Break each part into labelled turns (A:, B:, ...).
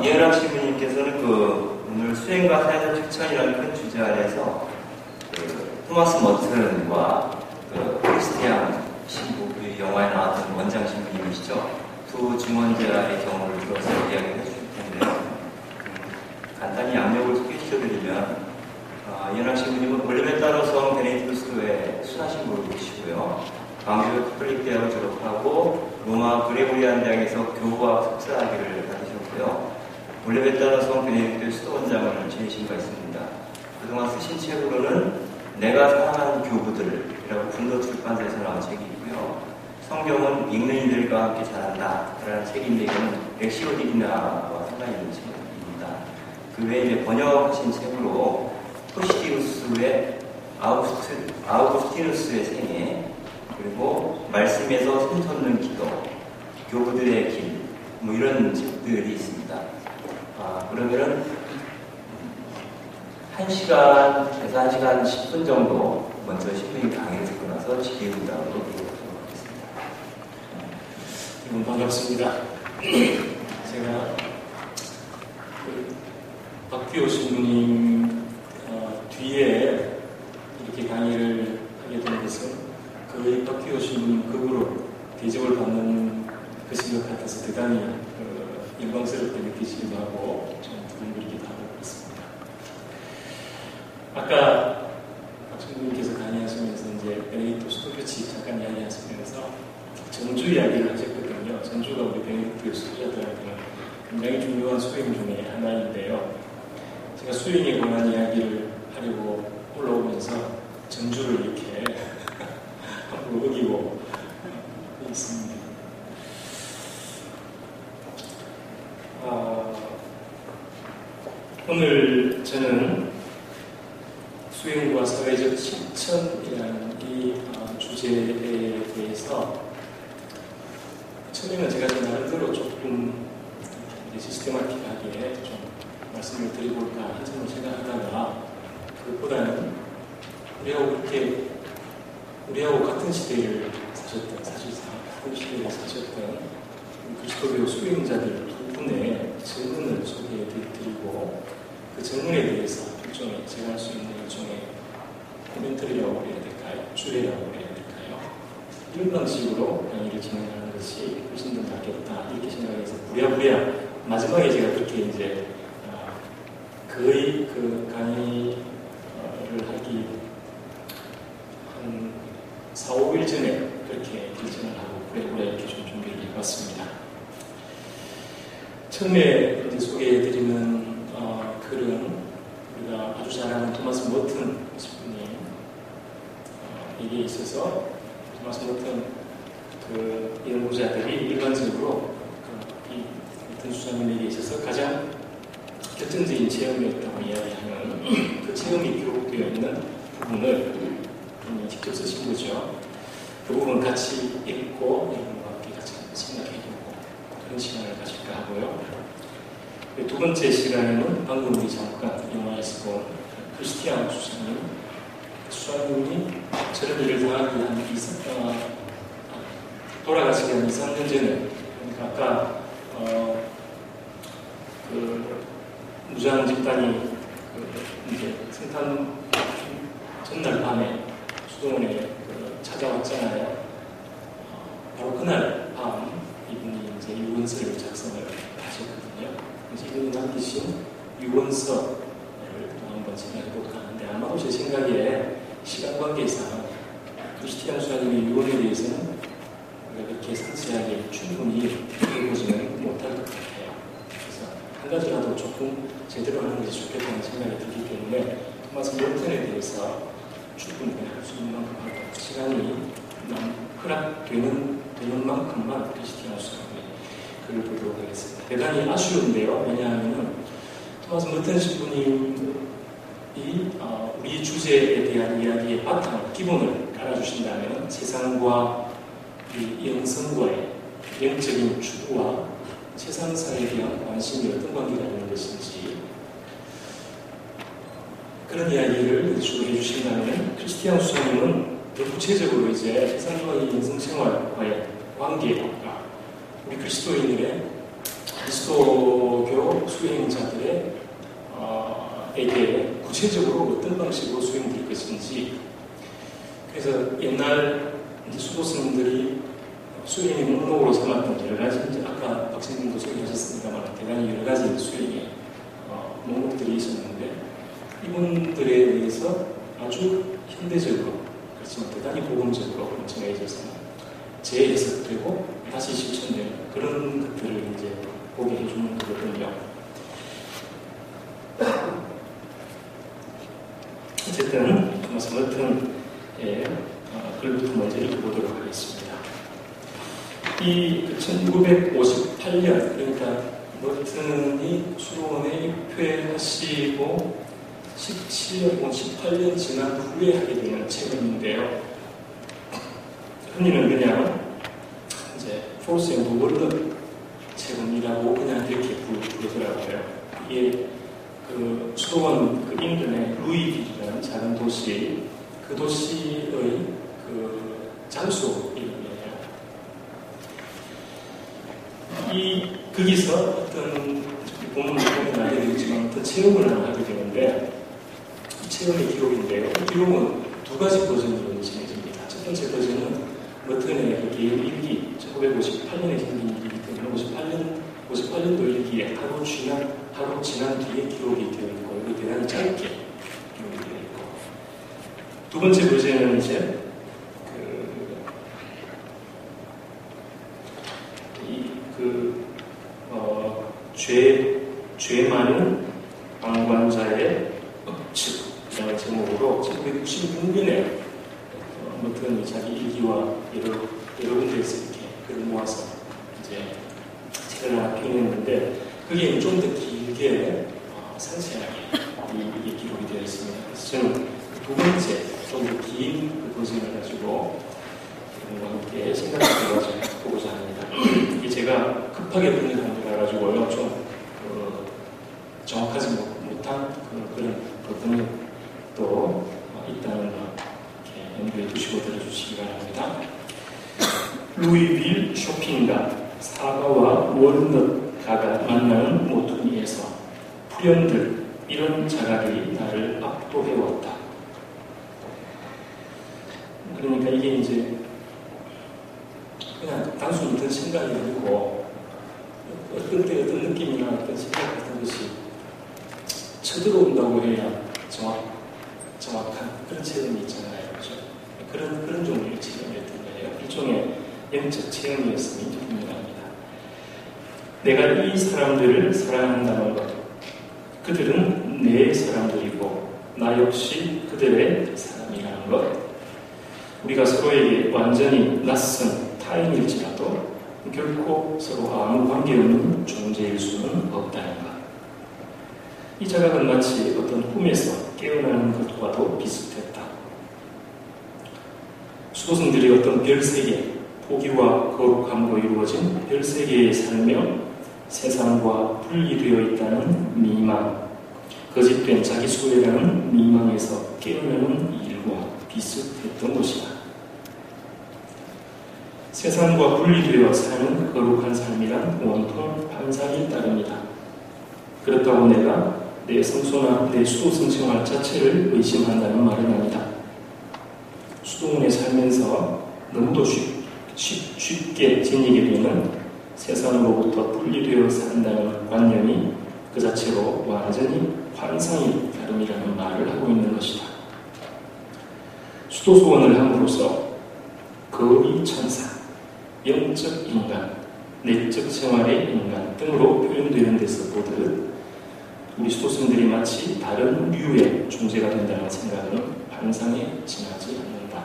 A: 이해락 신부님께서는 오늘 수행과 사회적 실천이라는 큰 주제 아래에서 토마스 머튼과 크리스티안 신부, 영화에 나왔던 원장 신부님이시죠. 두 증언자의 경우를 들어서 이야기를 해주실 텐데요. 간단히 양력을 소개해 주셔드리면 이해락 신부님은 올리베 따로성 베네딕토스교회 수사신부이시고요. 광주 카톨릭 대학을 졸업하고 로마 그레고리안 대학에서 교부학 석사학위를 받으셨고요. 올리베 따로성 베네딕토 수도원장을 지내신 바 있습니다. 그동안 쓰신 책으로는 내가 사랑하는 교부들이라고 분노 출판사에서 나온 책이 있고요. 성경은 읽는 이들과 함께 자란다 라는 책인데 이거는 렉시오디리나와 상관이 있는 책입니다. 그 외에 이제 번역하신 책으로 토시디우스의 아우구스티누스의 생애, 그리고 말씀에서 샘솟는 기도, 교부들의 길, 이런 책들이 있습니다. 그러면은 1시간에서 1시간 10분 정도 먼저 신부님 강의를 듣고 나서 질의응답으로 이어가도록 하겠습니다.
B: 여러분 반갑습니다. 제가 박규호 신부님 뒤에 이렇게 강의를 하게 된 것은 거의 박규호 신부님 급으로 대접을 받는 것인 것 같아서 대단히 영광스럽게 느끼시기도 하고 좀 두근거리기도 하고 그렇습니다. 아까 박 신부님께서 강의하시면서 이제 베네딕토 수도교치 잠깐 이야기하시면서 전주 이야기를 하셨거든요. 전주가 우리 베네딕토 수도자들한테는 굉장히 중요한 수행 중에 하나인데요. 제가 수행에 관한 이야기를 하려고 올라오면서 전주를 이렇게 함부로 어기고 있습니다. 오늘 저는 수행과 사회적 실천이라는 이 주제에 대해서 처음에는 제가 나름대로 조금 시스테마틱하게 좀 말씀을 드려볼까 한참을 생각하다가 그것보다는 우리하고 같은 시대를 사셨던, 사실상 같은 시대를 사셨던 그리스도교 수행자들 두 분의 증언을 소개해드리고 그 증언에 대해서 일종의 제가 할 수 있는 일종의 코멘터리라고 해야 될까요? 주례라고 해야 될까요? 이런 방식으로 강의를 진행하는 것이 훨씬 더 낫겠다 이렇게 생각해서 부랴부랴 마지막에 제가 그렇게 이제 거의 그 강의를 하기 한 4, 5일 전에 그렇게 결정을 하고 부랴부랴 이렇게 좀 준비를 해봤습니다. 처음에 이제 소개해드리는 글은 우리가 아주 잘 아는 토마스 머튼 신부님에게 있어서 토마스 머튼 그 연구자들이 일반적으로 이 머튼 수사님에게 있어서 가장 결정적인 체험이었다고 이야기하는 그 체험이 기록되어 있는 부분을 직접 쓰신 거죠. 그 부분 같이 읽고 여러분과 함께 같이 생각해보고 그런 시간을 가질까 하고요. 두 번째 시간에는 방금 우리 잠깐 영화에서 본 크리스티안 수사님이 저런 일을 당하기 한 돌아가시기 한 2, 3년 전에, 그러니까 아까 그 무장 집단이 이제 생탄 전날 밤에 수도원에 찾아왔잖아요. 바로 그날 밤 이분이 이제 유언서를 작성을 하셨거든요. 그래서 이분이 남기신 유언서를 한번 생각해볼까 하는데 아마도 제 생각에 시간 관계상 크리스티안 수사님의 유언에 대해서는 우리가 그렇게 상세하게 충분히 읽어보지는 못할 것 같아요. 그래서 한 가지라도 조금 제대로 하는 것이 좋겠다는 생각이 들기 때문에 토마스 머튼에 대해서 충분히 할 수 있는 만큼 하고 시간이 허락되는 만큼만 크리스티안 수사님의 글을 보도록 하겠습니다. 대단히 아쉬운데요. 왜냐하면 토마스 머튼 신부님이 우리 주제에 대한 이야기의 바탕, 기본을 깔아주신다면 세상과 이 영성과의 영적인 추구와 세상사에 대한 관심이 어떤 관계가 있는 것인지 그런 이야기를 주로 해주신다면 크리스티안 수사님은 더 구체적으로 이제 세상과의 영성생활과의 관계와 우리 그리스도인들의 그리스도교 수행자들의 에게 구체적으로 어떤 방식으로 수행될 것인지. 그래서 옛날 이제 수도승들이 수행의 목록으로 삼았던 여러 가지, 이제 아까 박사님도 소개하셨습니다만 대단히 여러 가지 수행의 목록들이 있었는데, 이분들에 의해서 아주 현대적으로, 그렇지만 대단히 복음적으로 정해져서 재해석되고 다시 실천되는 그런 것들을 이제 보게 해주는 거거든요. 어쨌든 토마스 머튼의 글부터 먼저 읽어보도록 하겠습니다. 이 1958년, 그러니까 머튼이 수도원에 입회하시고 17년 혹은 18년 지난 후에 하게 되는 책임인데요. 흔히는 그냥 이제 Force and World 책임이라고 그냥 이렇게 부르더라고요. 이게 그 수도원 그 잉글랜드 루이빌이라는 작은 도시, 그 도시의 그 장수 이름이에요. 거기서 어떤 본문을 보면 알게 되겠지만 어떤 체험을 하게 되는데, 이 체험의 기록인데요. 이 기록은 두 가지 버전으로 진행됩니다. 첫 번째 버전은 머튼의 그 개인 일기, 1958년에 생긴 일기이기 때문에 58년도 일기에 하루 지난 뒤에 기록이 되어 있고, 이거 대단히 짧게 기록이 되어 있고, 두 번째 버전은 이제 죄 많은 방관자의 억측이라는 제목으로 1996년에 머튼이 자기 일기와 여러 군데에서 이렇게 글을 모아서 이제 책을 하나 펴냈는데, 그게 좀 더 길게 상세하게 이게 기록이 되어 있습니다. 그래서 저는 두 번째 좀 더 긴 그 버전을 가지고 여러분과 함께 생각해 보고자 합니다. 이게 제가 급하게 번역한 거라 가지고요, 좀 정확하지 못한 그런 번역도 있다는 거 이렇게 염두에 두시고 들어주시기 바랍니다. 루이빌 쇼핑가, 사과와 월넛가가 만나는 모퉁이에서 불현들 이런 자갈이 나를 압도해왔다. 그러니까 이게 이제 그냥 단순히 어떤 생각이 아니고 어떤 때 어떤 느낌이나 어떤 생각 같은 것이 쳐들어온다고 해야 정확한 그런 체험이 있잖아요. 그렇죠? 그런 종류의 체험이었던 거예요. 일종의 영적 체험이었음이 분명합니다. 내가 이 사람들을 사랑한다는 것, 그들은 내 사람들이고 나 역시 그들의 사람이라는 것, 우리가 서로에게 완전히 낯선 타인일지라도 결코 서로 아무 관계없는 존재일 수는 없다는 것. 이 자각은 마치 어떤 꿈에서 깨어나는 것과도 비슷했다. 수도승들이 어떤 별세계, 포기와 거룩함으로 이루어진 별세계에 살며 세상과 분리되어 있다는 미망, 거짓된 자기 소외라는 미망에서 깨어나는 일과 비슷했던 것이다. 세상과 분리되어 사는 거룩한 삶이란 온통 환상이 따릅니다. 그렇다고 내가 내 성소나 내 수도승 생활 자체를 의심한다는 말은 아니다. 수도원에 살면서 너무도 쉽게 지니게 되는 세상으로부터 분리되어 산다는 관념이 그 자체로 완전히 환상이 다름이라는 말을 하고 있는 것이다. 수도소원을 함으로써 거의 천사, 영적 인간, 내적 생활의 인간 등으로 표현되는 데서 보듯 우리 수도승들이 마치 다른 류의 존재가 된다는 생각은 환상에 지나지 않는다.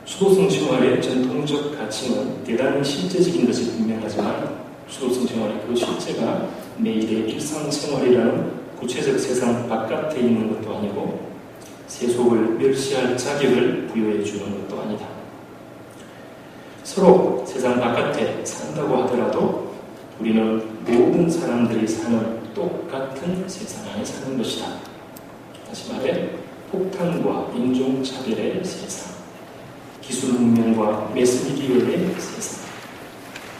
B: 수도승 생활의 전통적 가치는 대단히 실제적인 것이 분명하지만 수도승 생활의 그 실제가 매일의 일상생활이라는 구체적 세상 바깥에 있는 것도 아니고 세속을 멸시할 자격을 부여해 주는 것도 아니다. 서로 세상 바깥에 산다고 하더라도 우리는 모든 사람들이 사는 똑같은 세상 안에 사는 것이다. 다시 말해 폭탄과 인종차별의 세상, 기술문명과 매스미디어의 세상,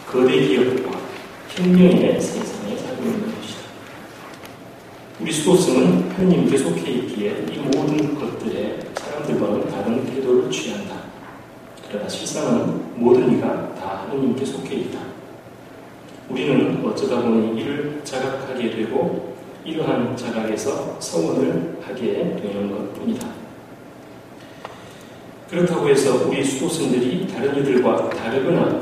B: 거대 기업과 평면의 세상에 살고 있는 것이다. 우리 수도승은 하느님 속해 있기에 이 모든 것들에 사람들과는 다른 태도를 취한다. 그러나 실상은 모든 이가 다 하느님께 속해 있다. 우리는 어쩌다 보니 이를 자각하게 되고 이러한 자각에서 서원을 하게 되는 것뿐이다. 그렇다고 해서 우리 수도승들이 다른 이들과 다르거나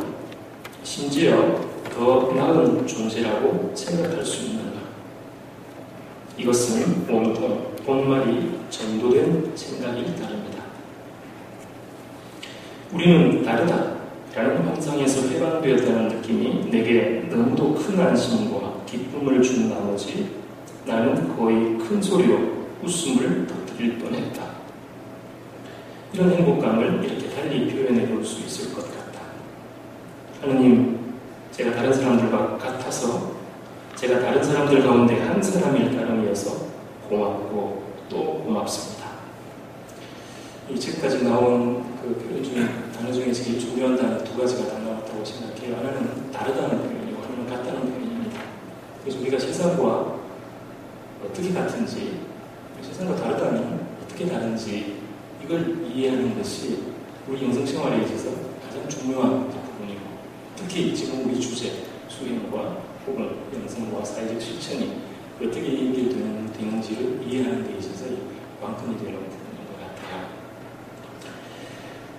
B: 심지어 더 나은 존재라고 생각할 수 있는가? 이것은 온통 본말이 전도된 생각이 다릅니다. 우리는 다르다라는 환상에서 해방되었다는 느낌이 내게 너무도 큰 안심과 기쁨을 준 나머지 나는 거의 큰 소리로 웃음을 터뜨릴 뻔했다. 이런 행복감을 이렇게 달리 표현해 볼 수 있을 것 같다. 하느님, 제가 다른 사람들과 같아서 제가 다른 사람들 가운데 한 사람일 따름이어서 고맙고 또 고맙습니다. 이 책까지 나온 그 표현 중에 단어 중에 제일 중요한 단어 두 가지가 다 나왔다고 생각해요. 하나는 다르다는 표현이고 하나는 같다는 표현입니다. 그래서 우리가 세상과 어떻게 같은지, 세상과 다르다니 어떻게 다른지 이걸 이해하는 것이 우리 영성생활에 있어서 가장 중요한 부분이고, 특히 지금 우리 주제 수행과 혹은 영성과 사회적 실천이 어떻게 연결되는지를 이해하는 데 있어서 관건이 되는 부분인 것 같아요.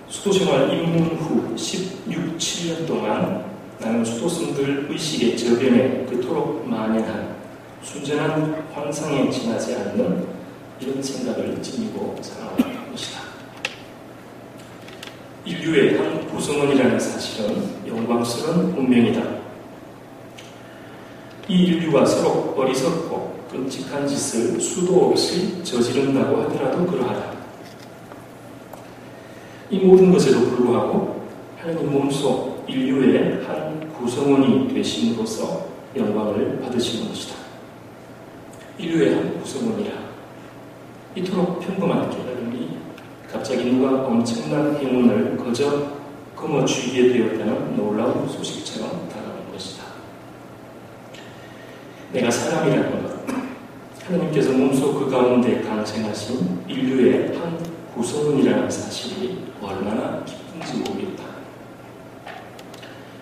B: 수도생활 입문 후 16, 7년 동안 나는 수도승들 의식의 저변에 그토록 만연한 순전한 환상에 지나지 않는 이런 생각을 지니고 살아왔던 것이다. 인류의 한 구성원이라는 사실은 영광스러운 운명이다. 이 인류가 서로 어리석고 끔찍한 짓을 수도 없이 저지른다고 하더라도 그러하다. 이 모든 것에도 불구하고 하나님 몸속 인류의 한 구성원이 되심으로써 영광을 받으시는 것이다. 인류의 한 구성원이라 이토록 평범한 깨달음이 갑자기 누가 엄청난 행운을 거머쥐게 되었다는 놀라운 소식처럼 다가오는 것이다. 내가 사람이라는 것, 하나님께서 몸속 그 가운데 강생하신 인류의 한 구성원이라는 사실이 얼마나 기쁜지 모르겠다.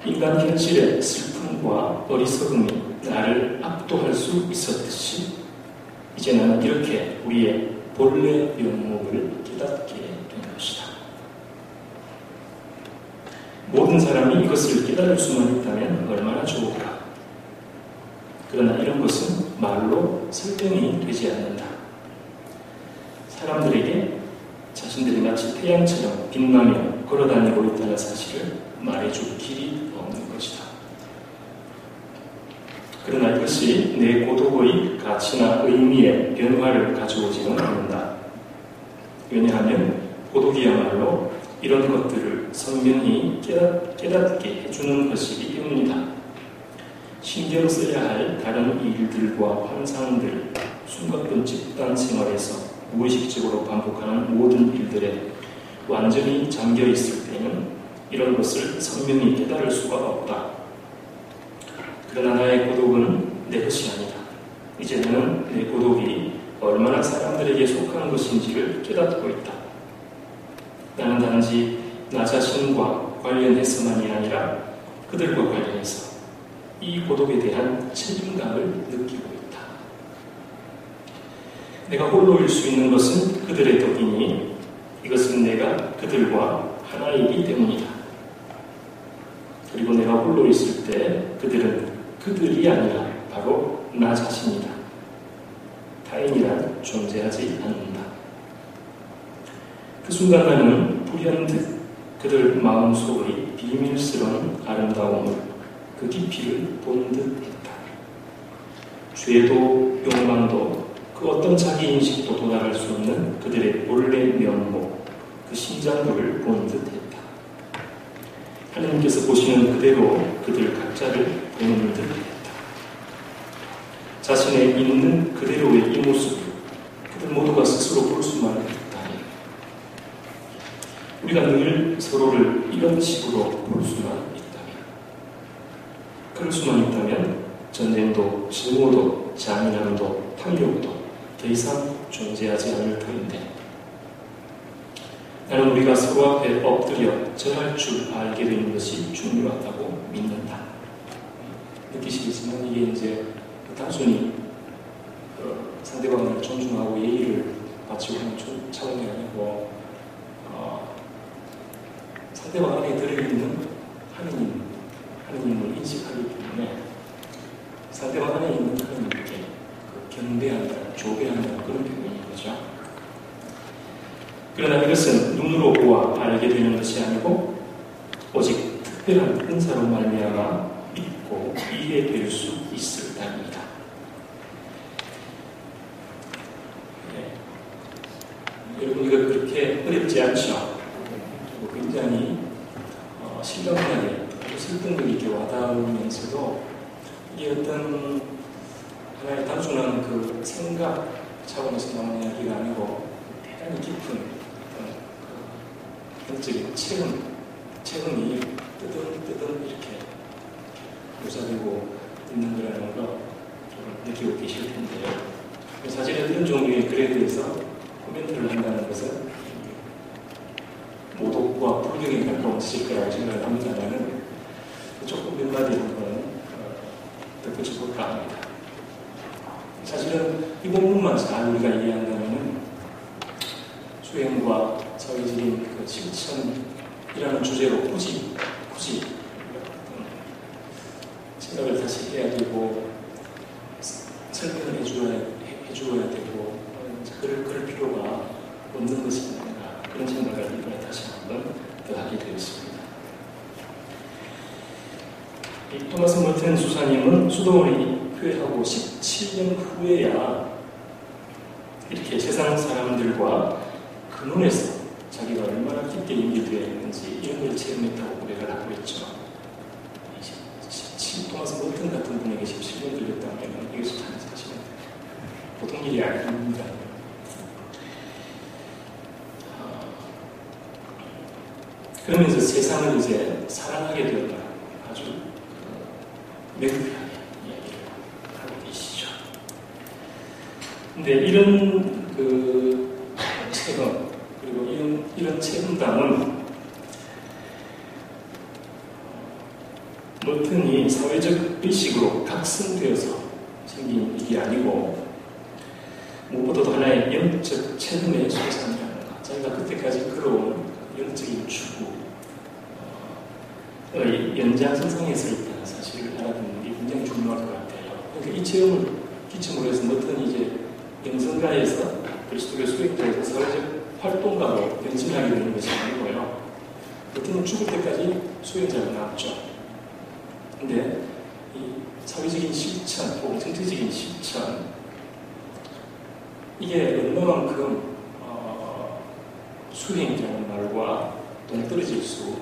B: 인간 현실의 슬픔과 어리석음이 나를 압도할 수 있었듯이 이제 나는 이렇게 우리의 본래 면목을 깨닫게 된 것이다. 모든 사람이 이것을 깨달을 수만 있다면 얼마나 좋을까. 그러나 이런 것은 말로 설명이 되지 않는다. 사람들에게 자신들이 마치 태양처럼 빛나며 걸어다니고 있다는 사실을 말해줄 길이 없는 것이다. 그러나 이것이 내 고독의 가치나 의미에 변화를 가져오지는 않는다. 왜냐하면 고독이야말로 이런 것들을 선명히 깨닫게 해주는 것이기 때문이다. 신경 써야 할 다른 일들과 환상들, 숨가쁜 집단 생활에서 무의식적으로 반복하는 모든 일들에 완전히 잠겨 있을 때는 이런 것을 선명히 깨달을 수가 없다. 그러나 나의 고독은 내 것이 아니다. 이제 나는 내 고독이 얼마나 사람들에게 속한 것인지를 깨닫고 있다. 나는 단지 나 자신과 관련해서만이 아니라 그들과 관련해서 이 고독에 대한 책임감을 느끼고 있다. 내가 홀로일 수 있는 것은 그들의 덕이니 이것은 내가 그들과 하나이기 때문이다. 그리고 내가 홀로 있을 때 그들은 그들이 아니라 바로 나 자신이다. 타인이란 존재하지 않는다. 그 순간 나는 불현듯 그들 마음속의 비밀스러운 아름다움을 그 깊이를 본 듯했다. 죄도 욕망도 그 어떤 자기인식도 도달할 수 없는 그들의 본래 면목, 그 심장부를 본 듯했다. 하나님께서 보시는 그대로 그들 각자를 보는 듯했다. 자신의 있는 그대로의 이 모습을 그들 모두가 스스로 볼 수만 있다니. 우리가 늘 서로를 이런 식으로 볼 수만 있다면, 그럴 수만 있다면 전쟁도, 증오도, 잔인함도, 탐욕도 더 이상 존재하지 않을 터인데 나는 우리가 서로 앞에 엎드려 절할 줄 알게 되는 것이 중요하다고 믿는다. 느끼시겠지만 이게 이제 단순히 상대방을 존중하고 예의를 바치고 하는 차원이 아니고 상대방 안에 들어있는 하느님을 인식하기 때문에 상대방 안에 있는 하느님께 경배한다, 조배한다 그런 표현인 거죠. 그러나 이것은 눈으로 보아 알게 되는 것이 아니고 오직 특별한 은사로 말미암아 믿고 이해될 수 있을 따름이다. 여러분 이거 그렇게 어렵지 않죠? 굉장히 실감나게 설득력 있게 와닿으면서도 이게 어떤 하나의 단순한 그 생각 차원에서 나오는 이야기가 아니고 대단히 깊은 영적인 체험이 뜨든 이렇게 묘사되고 있는 거라는 거 느끼고 계실 텐데요. 사실은 이런 종류의 글에 대해서 코멘트를 한다는 것은 모독과 불경에 가까운 지식 거라고 생각을 합니다만은 조금 몇 마디 한번 덧붙여볼까 합니다. 사실은 이 본문만 잘 우리가 이해한다면 수행과 사회적인 그 실천이라는 주제로 굳이 생각을 다시 해야 되고 설명을 해주어야 되고 그럴 필요가 없는 것이 아닌가 그런 생각을 이번에 다시 한번 더 하게 되었습니다. 이 토마스 멀튼 수사님은 수도원에 입회하고 17년 후에야 이렇게 세상 사람들과 근원에서 자기가 얼마나 깊게 연결되어 있는지 이런 걸 체험했다고 고백을 하고 있죠. 토마스 멀튼 같은 분에게 17년 걸렸다면 이것이 참 사실은 보통 일이 아닙니다. 그러면서 세상을 이제 사랑하게 되었다. 아주 명쾌하게 이야기를 하고 계시죠. 근데 이런 체험, 그리고 이런 체험담은 멀튼이 사회적 의식으로 각성되어서 생긴 일이 아니고 무엇보다도 하나의 영적 체험의 소상이라는 것. 자기가 그때까지 걸어온 영적인 추구의 연장선상에 서 있다는 사실을 알아듣는 게 굉장히 중요할 것 같아요. 그러니까 이 체험을 기점으로 해서 멀튼이 이제 영성가에서 그리스도교 수행자에서 사회적 활동가로 변신하게 되는 것이 아니고요. 멀튼은 죽을 때까지 수행자가 나왔죠. 근데 이 사회적인 실천 혹은 정치적인 실천 이게 얼마만큼 수행이라는 말과 동떨어질 수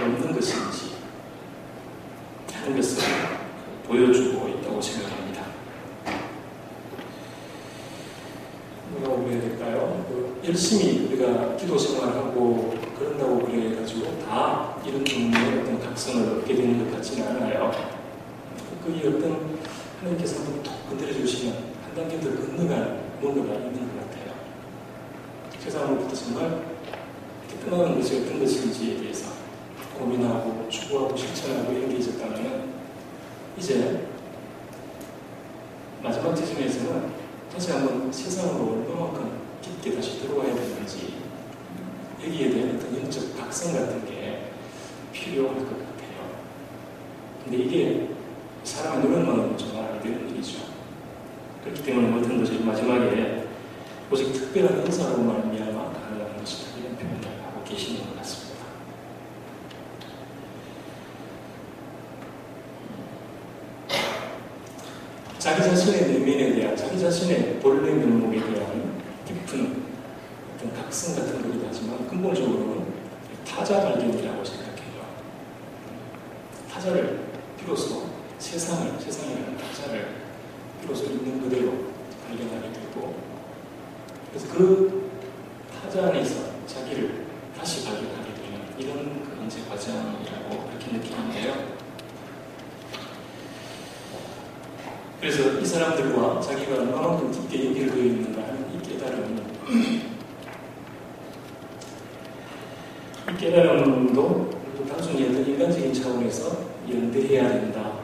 B: 없는 것인지 하는 것을 보여주고 있다고 생각합니다. 뭐라고 그래야 될까요? 열심히 우리가 기도 생활하고 그런다고 그래가지고 다 이런 종류의 어떤 각성을 얻게 되는 것 같지는 않아요. 그게 어떤 하나님께서 한번 톡 건드려 주시면 한 단계 더 건너갈 뭔가가 있는 것 같아요. 세상으로부터 정말 끝나는 것이 어떤 것인지에 대해서 고민하고 추구하고 실천하고 이런 게 있었다면 이제 마지막 지점에서는 다시 한번 세상으로 얼마만큼 깊게 다시 들어와야 되는지 여기에 대한 어떤 영적 각성 같은 게 필요할 것 같아요. 근데 이게 사람의 노력만으로는 정말 안 되는 일이죠. 그렇기 때문에 멀튼 것이 마지막에 오직 특별한 은사로 말미암아 가능한 것이다 이런 표현을 하고 계시는 것 같습니다. 자기 자신의 내면에 대한 자기 자신의 본래 면목에 대한 깊은 어떤 각성 같은 거기도 하지만 근본적으로는 타자 발견이라고 생각해요. 타자를 비로소 세상이라는 타자를 비로소 있는 그대로 발견하게 되고 그래서 그 타자 안에서 자기를 다시 발견하게 되는 이런 그 현재 과정이라고 그렇게 느끼는데요. 그래서 이 사람들과 자기가 얼마만큼 깊게 연결되어 있는가 하는 이 깨달음도 단순히 어떤 인간적인 차원에서 연대해야 된다.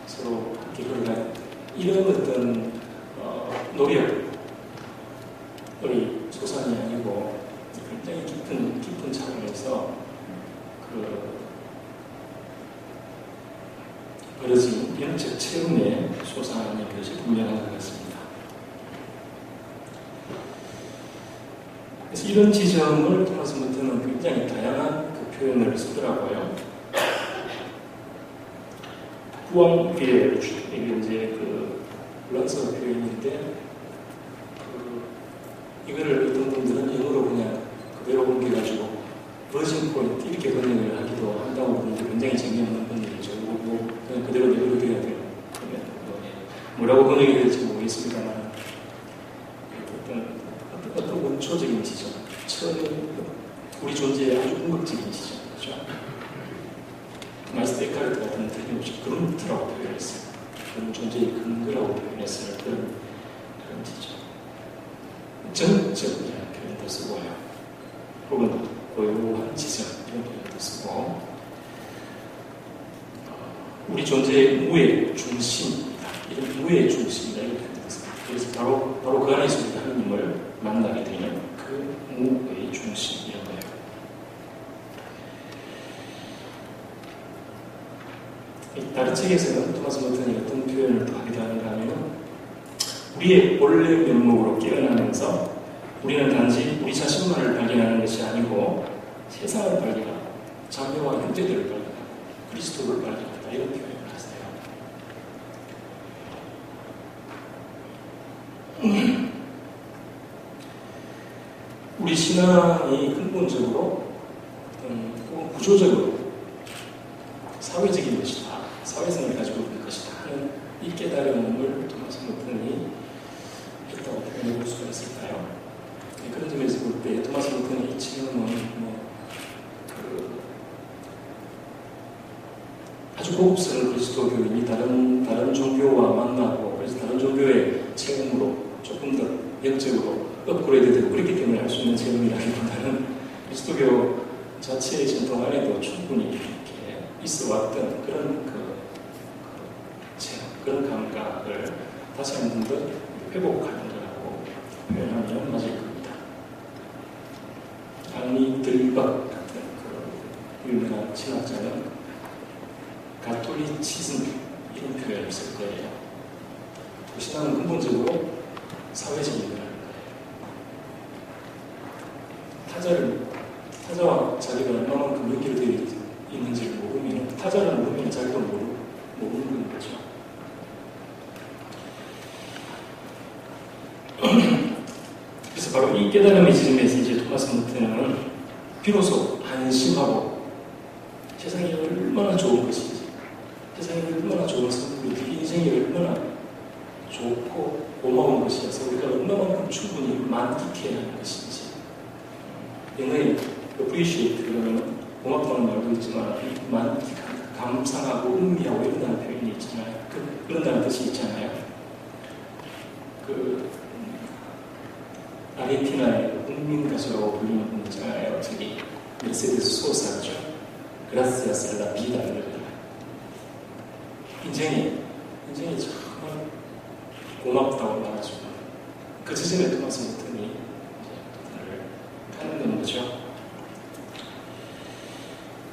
B: 서로 함께 걸어가야 된다. 이런 어떤 노력의 소산이 아니고 굉장히 깊은 차원에서 벌어진 영적 체험의 소산인 것이 분명한 것 같습니다. 그래서 이런 지점을 토마스 머튼은 굉장히 다양한 그 표현을 쓰더라고요. 구왕비엘, 이게 이제 그 불란서 표현인데, 이거를 어떤 분들은 영어로 그냥 그대로 옮겨가지고 버진 포인트 이렇게 번역을 하기도 한다고 보는데 굉장히 재미없는 번역이죠. 그냥 그대로 내버려둬야 돼요. 뭐라고 번역이 될지 모르겠습니다만 어떤 원초적인 지점, 우리 존재의 아주 궁극적인 지점, 그렇죠? 마이스터 에카르트 같은 틀림없이 그런트라고 표현했어요. 그런 존재의 근거라고 표현했어요. 그런 지점. 전적이라는 표현도 쓰고요. 혹은 고요한 지점 이런 표현도 쓰고, 우리 존재의 무의 중심이다. 이런 무의 중심이다. 이런 표현도 씁니다. 그래서 바로 그 안에서 우리가 하나님을 만나게 되는 그 무의 중심 이런 거예요. 다른 책에서는 토마스 머튼이 어떤 표현을 또 하기도 하는가 하면, 우리의 본래 면목으로 깨어나면서 우리는 단지 우리 자신만을 발견하는 것이 아니고 세상을 발견하고 자녀와 형제들을 발견하고 그리스도를 발견한다. 이런 표현을 하세요. 우리 신앙이 근본적으로 혹은 구조적으로 사회적인 것이다. 사회성을 가지고 있는 것이다 하는 이 깨달음을 토마스 머튼이 했다고 표현해 볼 수가 있을까요? 그런 점에서 볼 때 토마스 머튼의 이 체험은 아주 고급스러운 그리스도교인이 다른 종교와 만나고, 그래서 다른 종교의 체험으로 조금 더 영적으로 업그레이드되고 그렇기 때문에 할 수 있는 체험이라기보다는 그리스도교 자체의 전통 안에도 충분히 이렇게 있어 왔던 그런 체험, 그런 감각을 다시 한 번 더 회복하는 거라고 표현하면 맞을 겁니다. 앙리 들박 같은 그 유명한 신학자는 가톨리치즘 이런 표현을 쓸 거예요. 신앙은 근본적으로 사회적인 거라는 거예요. 타자와 자기가 얼마만큼 연결되어 있는지를 모르면, 타자를 모르면 자기도 모르는 거죠. 그래서 바로 이 깨달음의 지점에서 이제 토마스 머튼은 비로소 안심하고 세상이 얼마나 좋은 것인지, 세상이 얼마나 좋은 선물이지, 인생이 얼마나 좋고 고마운 것이어서 우리가 얼마만큼 충분히 만끽해야 하는 것인지, 영어에 appreciate 그러면 고맙다는 말도 있지만 만끽하다, 감상하고 음미하고 이런다는 표현이 있잖아요. 그런다는 뜻이 있잖아요. 아르헨티나의 국민 가수라고 불리는 분 있잖아요. 저기 메르세데스 소사죠. 그라시아스 라 비다 이러잖아요. 인생이 정말 고맙다고 말하죠. 그 지점에 토마스 머튼이 하는 거죠.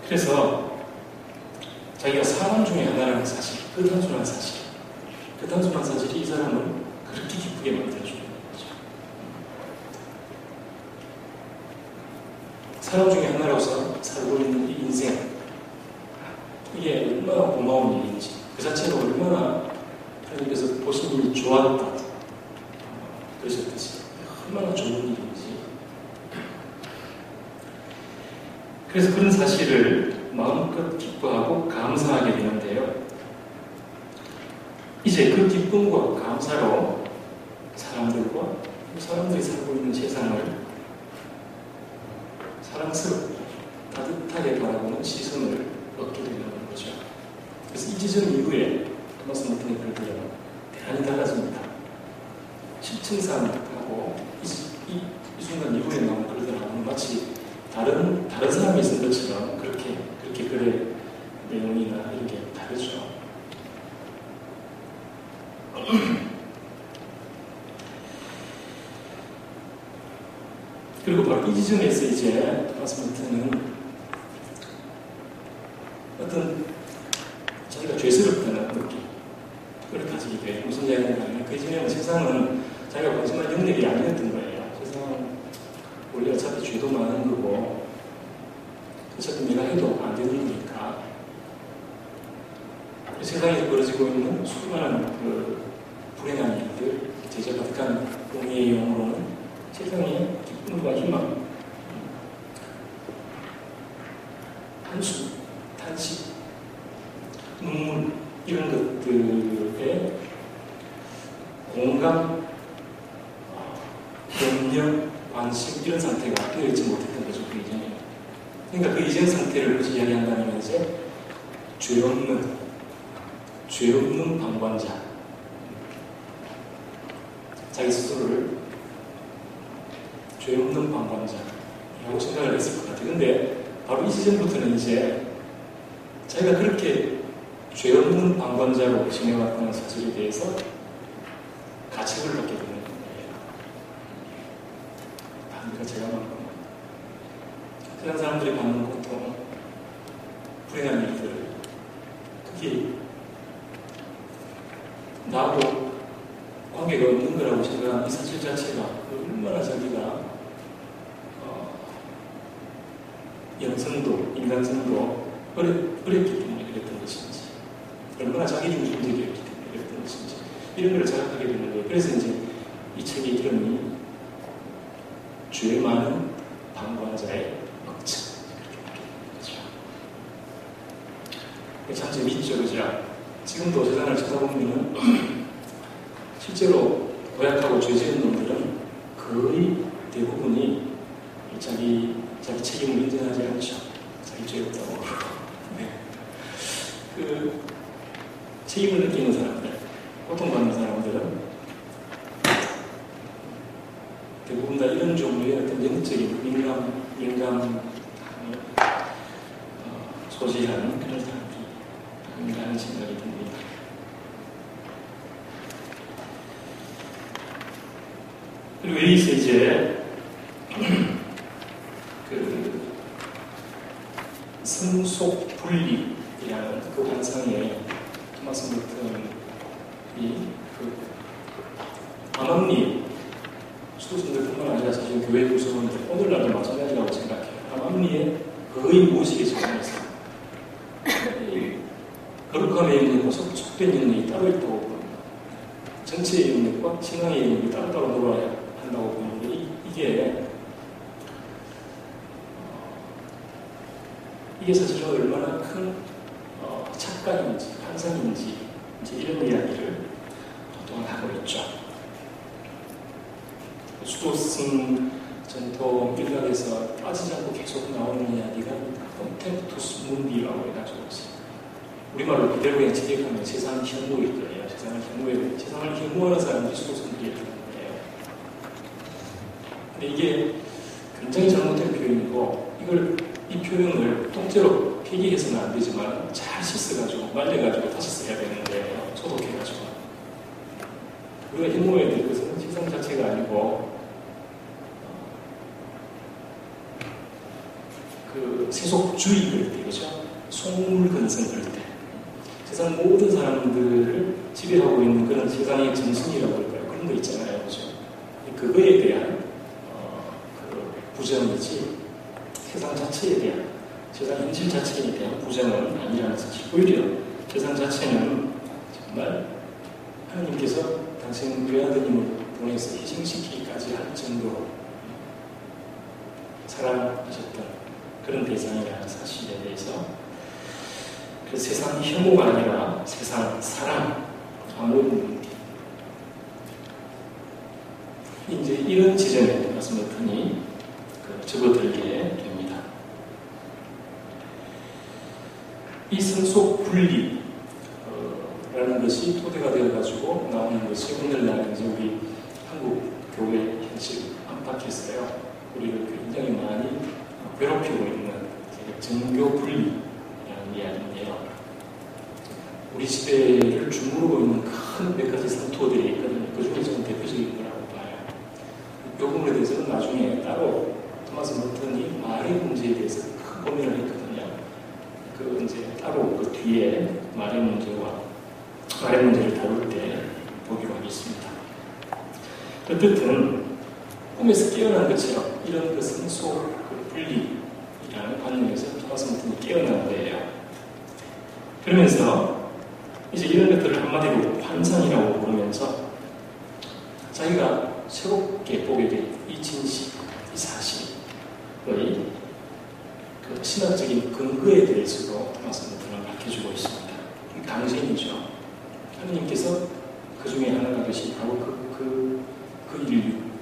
B: 그래서 자기가 사람 중에 하나라는 사실, 그 단순한 사실이 이 사람을 그렇게 기쁘게 만들어주는 거죠. 사람 중에 하나로서 살고 있는 이 인생, 이게 얼마나 고마운 일인지, 그 자체로 얼마나 하나님께서 보신 일이 좋았다 그러셨듯이 얼마나 좋은 일인지, 그래서 그런 사실을 마음껏 기뻐하고 감사하게 되는데요. 이제 그 기쁨과 감사로 사람들이 살고 있는 세상을 사랑스럽고 따뜻하게 바라보는 시선을 얻게 되는 거죠. 그래서 이 지점 이후에 토마스 머튼의 글들은 칭찬하고 이 순간 이후에 나온 글들하고는 마치 다른 사람이 쓴 것처럼 그렇게 글의 내용이나 이런 게 다르죠. 그리고 바로 이 지점에서 이제 토마스 멀튼은 어떤 자기가 죄스럽다는 느낌 그걸 가지게 돼요. 무슨 이야기인가 하면 그 이전에는 세상은 자기가 관심할 영역이 아니었던 거예요. 세상은 원래 어차피 죄도 많은 거고 어차피 내가 해도 안 되는 거니까 세상에 벌어지고 있는 수많은 그 불행한 일들 제자 가득한 공의의 영으로는 세상에 기쁨과 희망 한숨, 탄식, 눈물 이런 것들에 공감, 염려, 관심 이런 상태가 되어있지 못했던 거죠. 그 이전에. 그러니까 그 이전 상태를 굳이 이야기한다면 이제 죄 없는 방관자 자기 스스로를 죄 없는 방관자라고 생각을 했을 것 같아요. 근데 바로 이 시점부터는 이제 자기가 그렇게 죄 없는 방관자로 지내왔다는 사실에 대해서 가책을 받게 되는 거예요. 그러니까 제가 막 그런 사람들이 받는 고통, 불행한 일들, 특히 나하고 관계가 없는 거라고 생각하는 이 사실 자체가 얼마나 자기가 영성도, 인간성도 어렸기 때문에 그랬던 것인지, 얼마나 자기중심적이었기 때문에 그랬던 것인지, 이런 걸 자각하게 되는 거예요. 그래서 이제 이 책의 이름이 죄 많은 방관자의 억측, 이렇게 하게 되는 거죠. 참 재밌죠, 그죠? 지금도 세상을 쳐다보면 실제로 고약하고 죄 지은 놈들은 거의 대부분이 자기 책임을 인정하지 않죠. 자기 죄 없다고. 네. 그 책임을 느끼는 사람들, 고통받는 사람들은 대부분 다 이런 종류의 어떤 영적인 민감 소지하는 그런 사람들이 아닌가 하는 생각이 듭니다. 그리고 여기서 이제 그 성속 분리라는 그 환상에 토마스 멀튼이 그 암암리 수도승들뿐만 아니라 사실 교회 구성원들 오늘날도 마찬가지라고 생각해요. 암암리에 거의 무의식에 적용해서 거룩함의 영역과 속된 영역이 따로 있다고 봅니다. 전체의 영역과 신앙의 영역이 따로따로 놀아야 한다고 보는데 이게 사실은 얼마나 큰 착각인지 환상인지 이제 이런 이야기를 또한 하고 있죠. 수도승 전통 일각에서 빠지지 않고 계속 나오는 이야기가 콘템프투스 문디라고 해가지고 있습니다. 우리말로 그대로 그냥 직역하면 세상 혐오일 거예요. 세상을 혐오하는 사람들이 수도승들이라는 거예요. 근데 이게 굉장히 잘못된 표현이고 이 표현을 통째로 폐기해서는 안 되지만 잘 씻어가지고 말려가지고 다시 써야 되는데 소독해가지고 우리가 혐오해야 될 것은 세상 자체가 아니고 그 세속주의 그럴 때, 그죠? 속물근성 그럴 때 세상 모든 사람들을 지배하고 있는 그런 세상의 정신이라고 할까요? 그런 거 있잖아요, 그죠? 그거에 대한 그 부정이지 세상 자체에 대한 세상 현실 자체에 대한 부정은 아니라는 사실. 오히려 세상 자체는 정말 하나님께서 당신 외아드님을 보내서 희생시키기까지 할 정도로 사랑하셨던 그런 대상이라는 사실에 대해서 그 세상 혐오가 아니라 세상 사랑, 아무런 이제 이런 지점에 토마스 멀튼이 접어들게 됩니다. 이 성속 분리라는 것이 토대가 되어가지고 나오는 것이 오늘날 이제 우리 한국 교회 현실 안팎에서요, 우리를 굉장히 많이 괴롭히고 있는 정교 분리라는 이야기인데요. 우리 시대를 주무르고 있는 큰 몇 가지 상투어들이 있거든요. 그 중에 저는 대표적인 거라고 봐요. 이 부분에 대해서는 나중에 따로 토마스 머튼이 말의 문제에 대해서 큰 고민을 했거든요. 그 이제 따로 그 뒤에 말의 문제를 다룰 때 보기로 하겠습니다. 어쨌든 꿈에서 깨어난 것처럼 이런 그 성소 분리라는 관념에서 토마스 머튼이 깨어난 거예요. 그러면서 이제 이런 것들을 한마디로 환상이라고 부르면서 자기가 새롭게 보게 된 이 진실, 이 사실의 그 신학적인 근거에 대해서도 토마스 머튼은 밝혀주고 있습니다. 강신이죠. 하느님께서 그 중에 하나가 되신 바로 그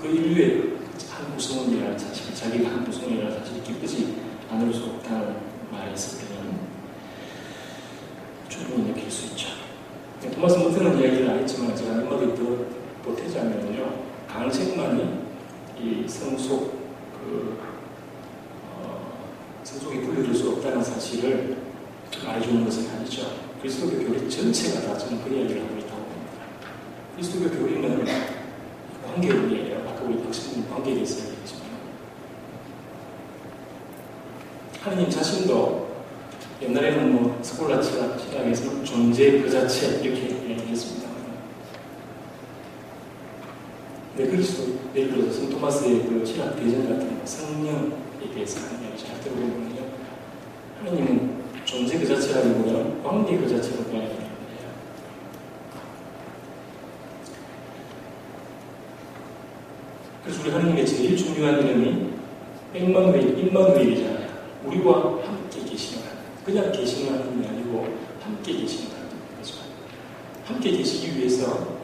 B: 인류의 한 구성원이라는 사실, 자기가 한 구성원이라는 사실을 기쁘지 않을 수 없다는 말에 있을 때는 충분히 느낄 수 있죠. 토마스 머튼은 이야기를 안 했지만 제가 한마디 더 보태자면요, 강색만이 이 성속이 분리될 수 없다는 사실을 말해주는 것은 아니죠. 그리스도교 교리 전체가 다 저는 그 이야기를 하고 있다고 봅니다. 그리스도교 교리는 관계론이에요. 아까 우리 박신님 관계에 대해서 얘기했지만 하느님 자신도 옛날에는 뭐 스콜라 신학에서 존재 그 자체 이렇게 얘기했습니다. 네, 그리스도 예를 들어서 성 토마스의 그 신학 대전 같은 성령에 대해서 하는 이야기 잘 들어보면요, 하느님은 존재 그 자체라기보다는 관계 그 자체로 이야기하는 거예요. 그래서 우리 하느님의 제일 중요한 이름이 임마누엘이잖아요. 우리와 함께 계시는 하나님. 그냥 계시는 하나님이 아니고 함께 계시는 하나님이죠. 함께 계시기 위해서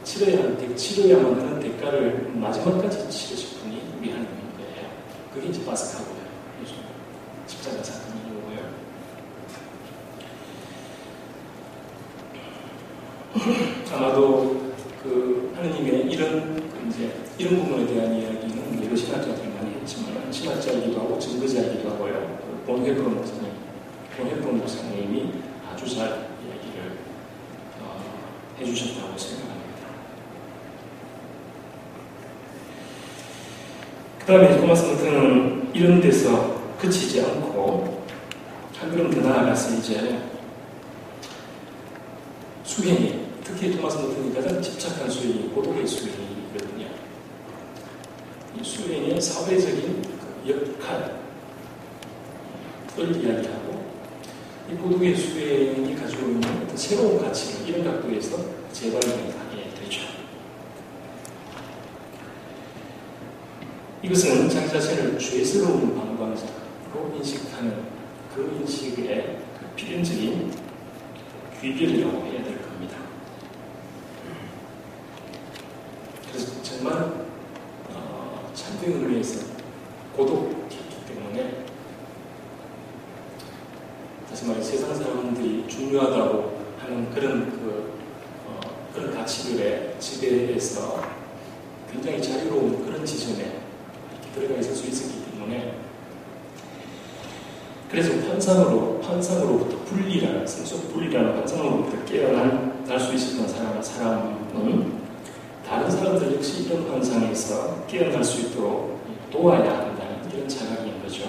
B: 치러야만 하는 대가를 마지막까지 치르실 분이 우리 하나님인 거예요. 그게 이제 파스카고요. 요즘 십자가 사건이 오고요. 아마도 그 하느님의 이런 부분에 대한 이야기는 여러 신학자들이 많이 했지만 신학자이기도 하고 증거자이기도 하고요. 본회폰 목사님이 아주 잘 이야기를 해주셨다고 생각합니다. 그 다음에 토마스 머튼은 이런 데서 그치지 않고 한 걸음 더 나아가서 이제 수행이, 특히 토마스 머튼이 가장 집착한 수행이 고독의 수행이거든요. 이 수행의 사회적인 역할을 이야기하고 이 고독의 수행이 가지고 있는 어떤 새로운 가치를 이런 각도에서 재발견하게 되죠. 이것은 자기 자신을 죄스러운 방관자로 인식하는 그 인식의 필연적인 귀결이라고 해야 될 겁니다. 그래서 정말 참된 의미에서 고독했기 때문에, 다시 말해 세상 사람들이 중요하다고 하는 그런 가치들의 지배에서 굉장히 자유로운 그런 지점에 들어가 있을 수 있었기 때문에, 그래서 환상으로부터 성속 분리라는 환상으로부터 깨어날 수 있었던 사람은 다른 사람들 역시 이런 환상에서 깨어날 수 있도록 도와야 한다는 이런 자각인 거죠.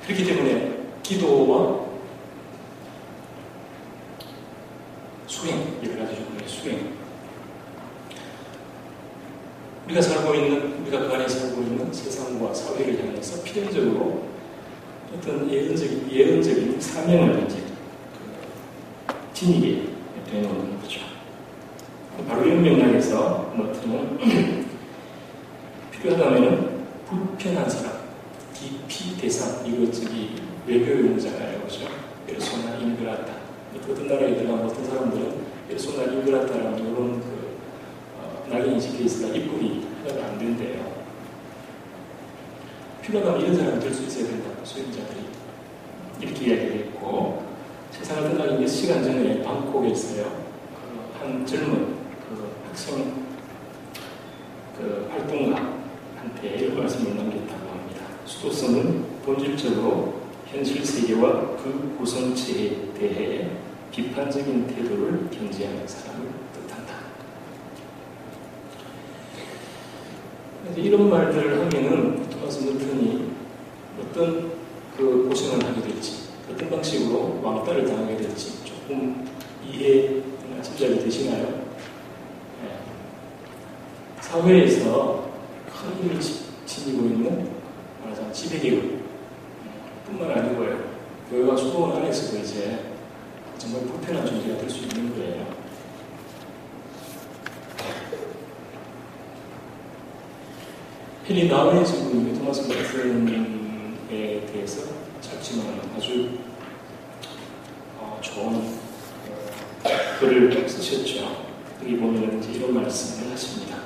B: 그렇기 때문에 기도와 수행, 여러 가지 종류의 수행, 우리가 그 안에 살고 있는 세상과 사회를 향해서 필연적으로 어떤 예언적인 사명을 이제 지니게 되는 거죠. 바로 이런 맥락에서 머튼은 필요하다면 불편한 사람, DP 대상, 이거 외교 용어잖아요, 그죠? 페르소나 인그라타. 어떤 나라에 들어가면 어떤 사람들은 페르소나 인그라타라는 이런 낙인이 찍혀 있으니까 입국이 하나가 안 된대요. 필요하다면 이런 사람이 될 수 있어야 된다. 수행자들이 이렇게 이야기를 했고, 세상을 나가기 몇 시간 전에 방콕에서요, 한 젊은 학생 활동가한테 이런 말씀을 남겼다고 합니다. 수도성은 본질적으로 현실 세계와 그 구성체에 대해 비판적인 태도를 견지하는 사람을 뜻한다. 이런 말들을 하면은 토마스 멀튼이 어떤 고생을 하게 될지, 어떤 방식으로 왕따를 당하게 될지 조금 이해가 짐작이 되시나요? 네. 사회에서 큰 힘을 지니고 있는 말하자면 지배계급 뿐만 아니고요, 교회와 수도원 안에서도 이제 정말 불편한 존재가 될 수 있는 거예요. 헨리 나우의 친구님이 토마스 멀튼에 대해서 짧지만 아주 좋은 글을 쓰셨죠. 여기 보면 이제 이런 말씀을 하십니다.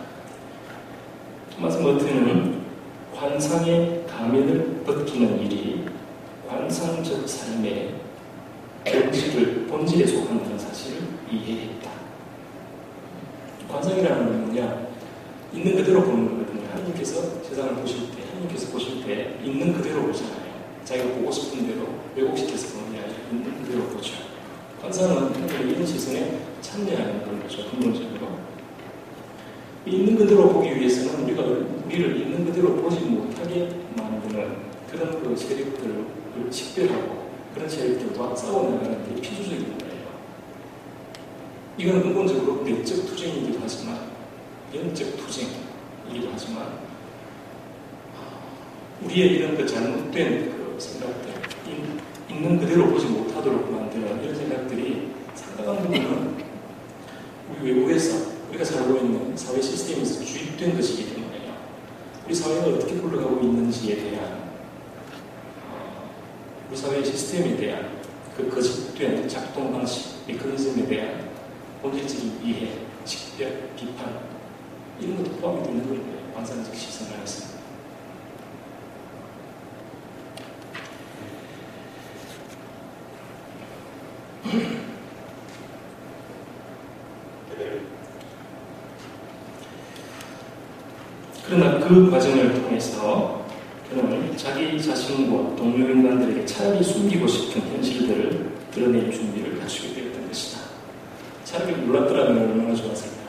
B: 토마스 멀튼은 관상의 가면을 벗기는 일이 관상적 삶의 본질에 속한다는 사실을 이해했다. 관상이라는 건 뭐냐? 있는 그대로 보는 거거든요. 하나님께서 세상을 하나님께서 보실 때 있는 그대로 보잖아요. 자기가 보고 싶은 대로 왜곡시켜서 보는 게 아니라 있는 그대로 보죠. 관상은 하나님의 이런 시선에 참여하는 걸 보죠. 근본적으로. 있는 그대로 보기 위해서는 우리를 있는 그대로 보지 못하게 만드는 그런 세력들을 식별하고 그런 세력들과 싸워나가는 게 필수적인 거예요. 이건 근본적으로 내적 투쟁이기도 하지만 영적 투쟁이기도 하지만 우리의 이런 잘못된 생각들, 있는 그대로 보지 못하도록 만드는 이런 생각들이 상당한 부분은 우리 외국에서 우리가 살고 있는 사회 시스템에서 주입된 것이기 때문에요. 우리 사회가 어떻게 굴러가고 있는지에 대한 우리 사회의 시스템에 대한 거짓된 작동 방식, 메커니즘에 대한 본질적인 이해, 식별, 비판 이런 것도 포함이 되는 거예요. 관상적 시선 안에서. 그러나 그 과정을 통해서 그는 자기 자신과 동료 인간들에게 차라리 숨기고 싶은 현실들을 드러낼 준비를 갖추게 되었던 것이다. 차라리 몰랐더라면 얼마나 좋았을까?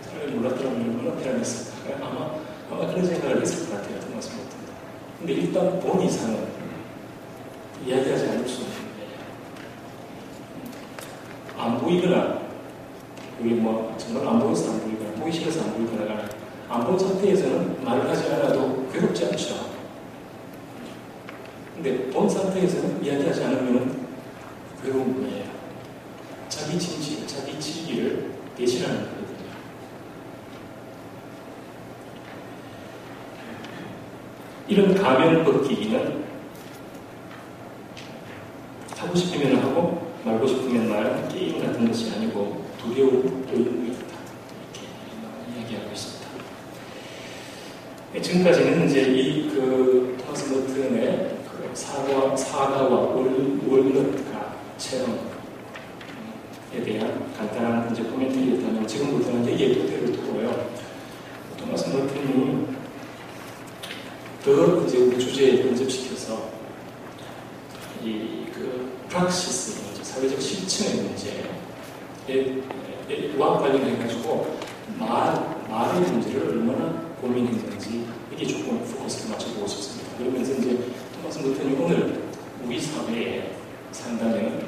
B: 차라리 몰랐더라면 얼마나 편안했을까? 아마 그런 생각을 했을 것 같아요. 토마스 멀튼도. 근데 일단 본 이상은 이야기하지 않을 수 없는 거예요. 안 보이거나 그게 정말 안 보여서 안 보이거나 보기 싫어서 안 보이거나 안 본 상태에서는 말을 하지 않아도 괴롭지 않죠. 근데 본 상태에서는 이야기하지 않으면 괴로운 거예요. 자기 진실, 자기 진리를 대신하는 거거든요. 이런 가면 벗기기는 하고 싶으면 하고 말고 싶으면 말하는 게임 같은 것이 아니고 두려운 의무이다. 이렇게 이야기하고 있습니다. 지금까지는 이제 토마스 멀튼의 사과와 월넛과 체험에 대한 간단한 이제 코멘트였다면 지금부터는 이제 예토대를 두고요. 토마스 멀튼이 더 이제 우리 주제에 근접시켜서 프락시스, 사회적 실천의 문제와 관련해가지고 말의 문제를 얼마나 고민했는지 이게 조금 포커스를 맞춰보고 싶습니다. 그러면서 이제 토마스 멀튼이 오늘 우리 사회에 산다면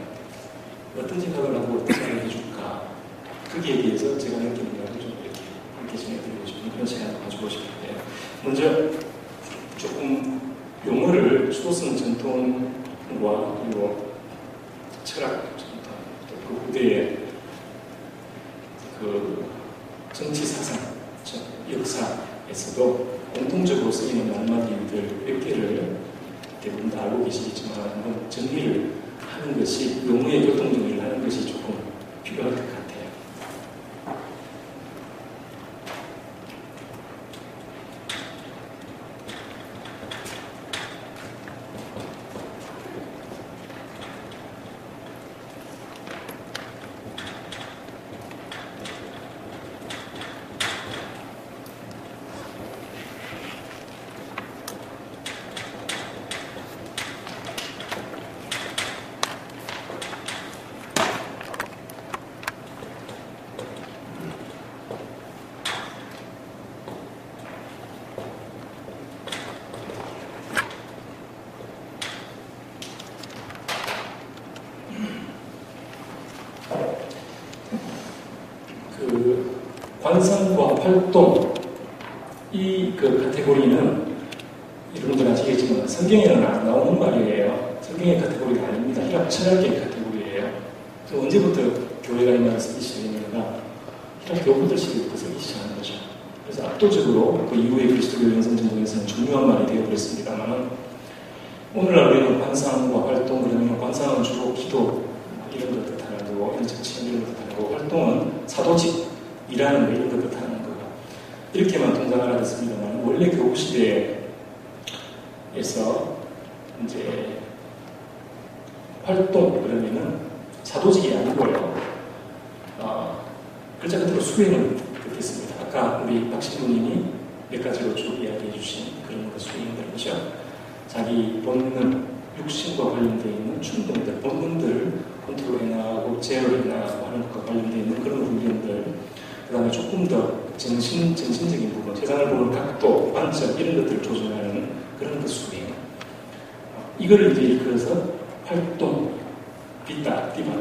B: 어떤 생각을 하고 어떤 생각을 해줄까, 거기에 대해서 제가 느끼는 걸 좀 이렇게 함께 전해드리고 싶은 그런 시간을 가지고 싶은데요. 먼저 조금 용어를 수도성 전통과 그리고 철학 전통, 또 그 후대의 정치 사상, 역사에서도 공통적으로 쓰이는 말마디들 몇 개를 대부분 다 알고 계시겠지만 한번 정리를 하는 것이, 용어의 교통 정리를 하는 것이 조금 필요할 것 같아요. 관상과 활동, 이 그 카테고리는 여러분들 아시겠지만 성경에는 안 나오는 말이에요. 성경의 카테고리가 아닙니다. 휘락 철학의 카테고리예요. 언제부터 교회가 이 말을 쓰기 시작했는가? 휘락 교부들식부터 쓰기 시작한 거죠. 그래서 압도적으로 그 이후에 그리스도교 연성전통에서는 중요한 말이 되어버렸습니다만, 오늘날 우리는 관상과 활동, 그러면 관상은 주로 기도 이런 걸 뜻하고, 인적 체험 이런 걸 뜻하고, 활동은 사도직 일하는 거 이런 걸 뜻하는 거고, 이렇게만 동작을 하겠습니다만, 원래 교부 시대에서 이제 활동 그러면은 사도직이 아니고요. 글자 그대로 수행을 듣겠습니다. 아까 우리 박신부님이 몇 가지로 쭉 이야기해 주신 그런 그 수행들이죠. 자기 본능, 육신과 관련되어 있는 충동들, 본능들을 컨트롤해 나가고 제어해 나가고 하는 것과 관련되어 있는 그런 훈련들, 그 다음에 조금 더 정신적인 부분, 세상을 보는 각도, 관점 이런 것들을 조절하는 그런 그 수행. 이거를 이제 이끌어서 활동, 빗다, 띠바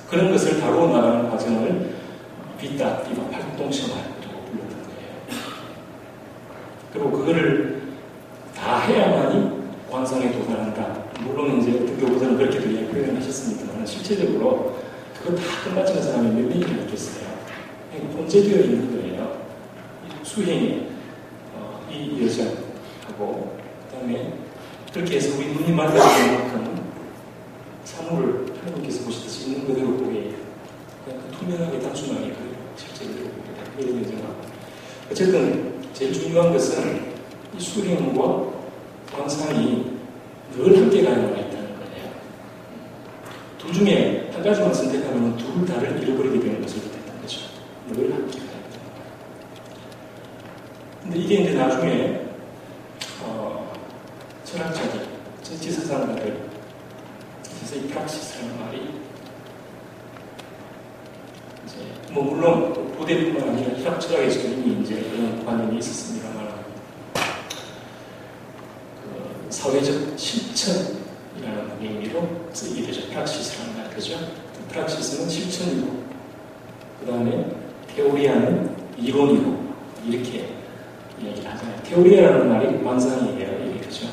B: 그런 것을 다루어 나가는 과정을 빗다, 띠바, 활동생활이라고 불렀던 거예요. 그리고 그거를 다 해야만이 관상에 도달한다. 물론 이제 어떤 교부들은 그렇게도 표현하셨습니다만 실제적으로 그거 다 끝마치는 사람이 몇 명이나 있겠어요. 혼재되어 있는 거예요. 수행이 이 여정하고 그 다음에 그렇게 해서 우리 눈이 맞아지는 만큼 사물을 하나님께서 보시듯이 있는 그대로 보게 그냥 투명하게 단순하게 그래요. 실제로 그런 여정하고 어쨌든 제일 중요한 것은 이 수행과 관상이 늘 함께 가야만 있다는 거예요. 둘 중에 한 가지만 선택하면 둘 다를 잃어버리게 되는 것을 뜻했던 거죠. 늘 함께 가야 된다. 근데 이게 이제 나중에 철학자들, 정치사상가들, 그래서 이 프락시스라는 말이 이제 물론 부대뿐만 아니라 휘락 철학에서 이미 이제 그런 관념이 있었습니다만 그 사회적 실천이라는 의미로 쓰이게 되죠. 프락시스라는 말, 그죠? 프락시스는 실천이고 그 다음에 테오리아는 이론이고 이렇게 이야기를 하잖아요. 테오리아라는 말이 관상이에요. 이게 그죠?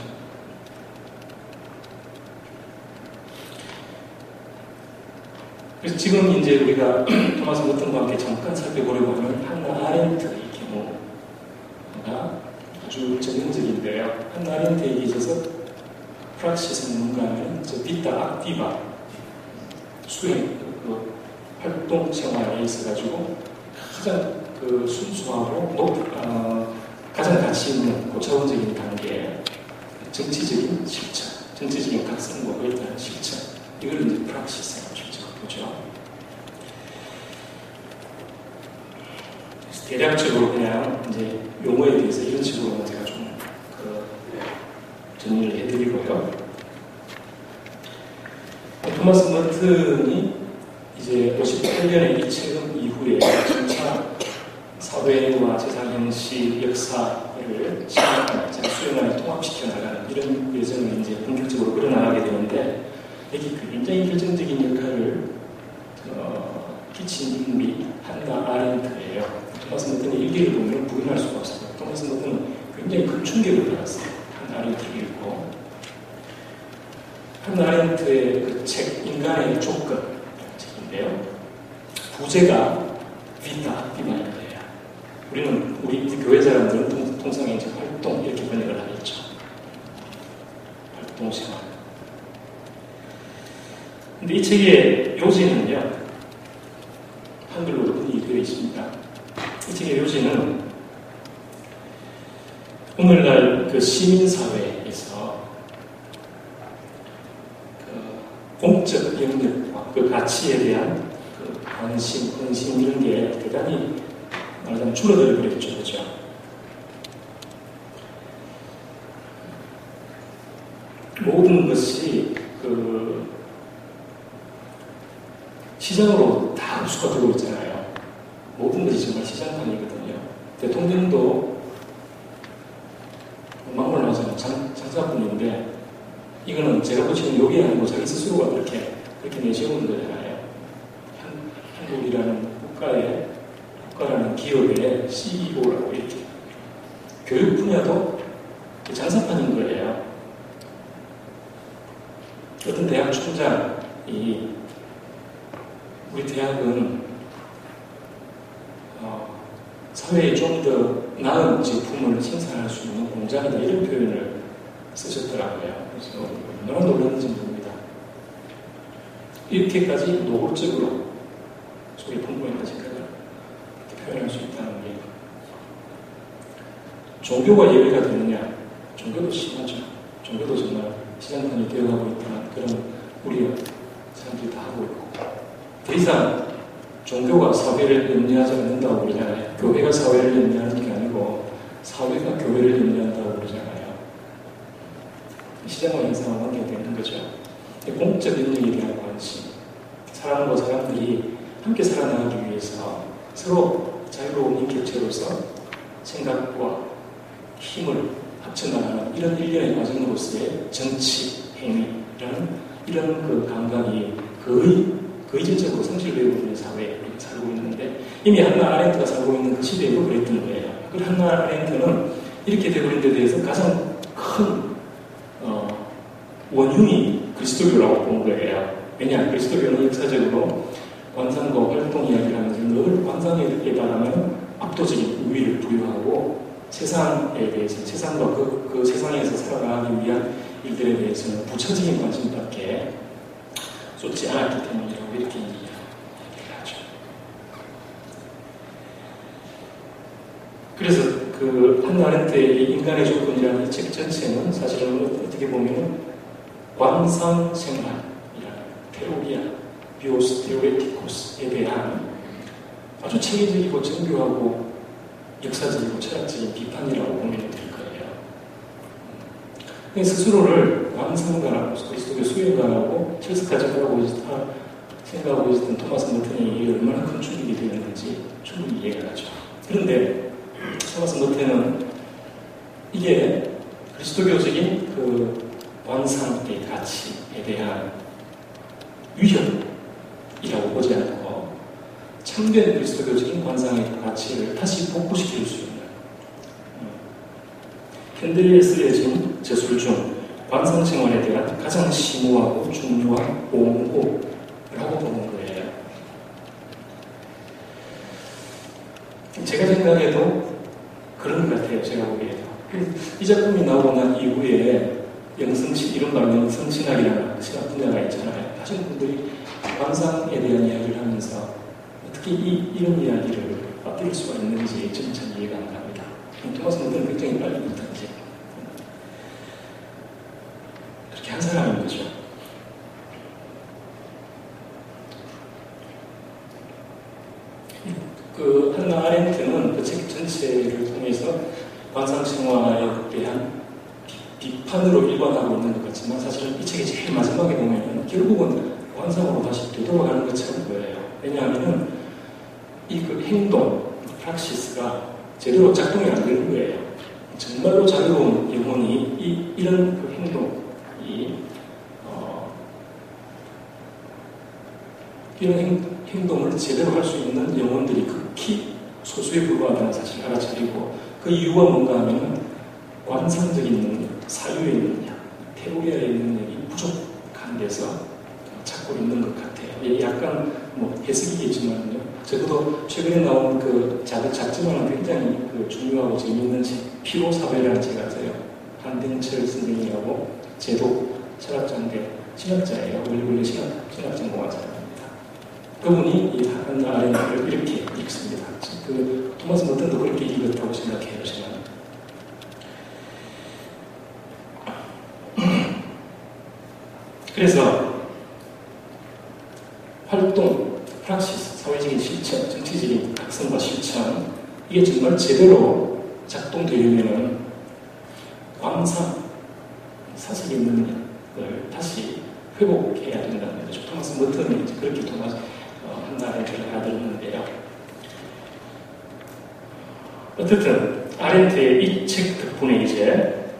B: 그래서 지금 이제 우리가 토마스 모튼과 함께 잠깐 살펴보려고 하는 한나 아렌트의 경우가 아주 전형적인데요. 한나 아렌트에게 있어서 프락시스는 뭔가 하면 저 빗다, 악티바, 수행, 그 활동 생활에 있어가지고 가장 그 순수하고 가장 가치 있는 고차원적인 단계의 정치적인 실천, 정치적인 각성과 그에 실천, 이걸 이제 프락시스라고 보죠. 대략적으로 그냥 이제 용어에 대해서 이런 식으로 제가 좀 정리를 해드리고요. 토마스 머튼이 이제 58년의 이 책임 이후에 점차 사회와 세상 현실, 역사를 수행안에 통합시켜 나가는 이런 예정을 이제 본격적으로 끌어나가게 되는데, 여기 굉장히 결정적인 역할을 끼친 인물이 한나 아렌트예요. 토마스 머튼의 일기를 보면 부인할 수가 없어요. 토마스 머튼은 굉장히 큰 충격을 받았어요. 한나 아렌트를 읽고. 한나 아렌트의 그 책, 인간의 조건 책인데요. 부제가 비타, 비만일 거예요. 우리 교회 사람들은 통상 이제 활동 이렇게 번역을 하겠죠. 활동 생활. 근데 이 책의 요지는요, 한글로도 흔히 되어 있습니다. 이 책의 요지는 오늘날 그 시민사회에서 그 공적 영역과 그 가치에 대한 그 관심, 헌신 이런 게 대단히 말하자면 줄어들어 버렸죠. 그죠? 모든 것이 그 시장으로 다 흡수가 되고 있잖아요. 모든 것이 정말 시장판이거든요. 대통령도 막말 하자면 장사꾼인데, 이거는 제가 붙이는 욕이 아니고 자기 스스로가 그렇게 내세우는 거잖아요. 한국이라는 CEO라고 이렇게. 교육 분야도 장사판인 거예요. 어떤 대학 총장이 우리 대학은 사회에 좀 더 나은 제품을 생산할 수 있는 공장이다 이런 표현을 쓰셨더라고요. 그래서 얼마나 놀랐는지 모릅니다. 이렇게까지 노골적으로 속에 품고 있는 생각을 표현할 수 있다는 게 종교가 예외가 되느냐? 종교도 심하죠. 종교도 정말 시장판이 되어가고 있다는 그런 우리가 사람들이 다 하고 있고 더 이상 종교가 사회를 염려하지 않는다고 그러잖아요. 교회가 사회를 염려하는 게 아니고 사회가 교회를 염려한다고 그러잖아요. 시장과 현상과 관계되는 거죠. 공적 능력에 대한 관심, 사람과 사람들이 함께 살아나가기 위해서 서로 자유로운 인격체로서 생각과 힘을 합쳐나가는 이런 일련의 과정으로서의 정치, 행위라는 이런 그 감각이 거의 전적으로 상실되고 있는 사회에 살고 있는데 이미 한나 아렌트가 살고 있는 그 시대에도 그랬던 거예요. 그 한나 아렌트는 이렇게 되어버린 데 대해서 가장 큰 원흉이 그리스도교라고 본 거예요. 왜냐? 그리스도교는 역사적으로 관상과 활동 이야기를 하면서 늘 관상에 따르면 압도적인 우위를 부여하고 세상에 대해서, 세상과 그 세상에서 살아가기 위한 일들에 대해서는 부차적인 관심밖에 쏟지 않았기 때문이라고 이렇게 얘기하죠. 그래서 그 한나 아렌트의 인간의 조건이라는 이 책 전체는 사실은 어떻게 보면 관상생활이라는 테오리아, 비오스 테오레티코스에 대한 아주 체계적이고 정교하고 역사적이고 철학적인 비판이라고 보면 될 거예요. 스스로를 관상가라고 그리스도교 수행가라고 철석가적이라고 생각하고 있었던 토마스 머튼이 이게 얼마나 큰 충격이 되었는지 충분히 이해가 가죠. 그런데 토마스 머튼은 이게 그리스도교적인 그 관상의 가치에 대한 위협이라고 보지 않고 참된 그리스도교적인 관상의 가치를 다시 복구시킬 수 있는 현대에 쓰여진 저술 중 관상생활에 대한 가장 심오하고 중요한 옹호라고 보는 거예요. 제가 생각해도 그런 것 같아요. 제가 보기에도. 이 작품이 나오고 난 이후에 이른바 영성신학이라는 신학 분야가 있잖아요. 하시는 분들이 관상에 대한 이야기를 하면서 어떻게 이런 이야기를 빠뜨릴 수가 있는지 저는 참 이해가 안 갑니다. 토마스 머튼은 굉장히 빨리부터 이제 그렇게 한 사람인 거죠. 그 한나 아렌트는 그 책 전체를 통해서 관상생활에 대한 비판으로 일관하고 있는 것 같지만 사실은 이 책의 제일 마지막에 보면 결국은 관상으로 다시 되돌아가는 것처럼 보여요. 왜냐하면 이 그 행동, 프락시스가 제대로 작동이 안 되는 거예요. 정말로 자유로운 영혼이 이런 그 이런 행동을 제대로 할 수 있는 영혼들이 극히 소수에 불과하다는 사실을 알아차리고 그 이유가 뭔가 하면 관상적인 능력, 사유의 능력, 테오리아의 능력이 부족한 데서 찾고 있는 것 같아요. 약간 해석이겠지만요. 적어도 최근에 나온 그 작지만은 굉장히 그 중요하고 재미있는 책, 피로사회라는 책 아세요? 한등철 선생님하고 제독 철학자인데 신학자예요. 원래 신학 전공하자입니다. 그분이 이 한나 아렌트를 이렇게 읽습니다. 그 토마스 머튼도 그렇게 읽었다고 생각해요. 저는. 그래서 활동, 프락시스, 사회적인 실천, 정치적인 각성과 실천 이게 정말 제대로 작동되려면 관상, 사색의 능력을 다시 회복해야 된다는 거죠. 토마스 머튼은 이제 그렇게 한나 아렌트를 알아들었는데요. 어쨌든 아렌트의 이 책 덕분에 이제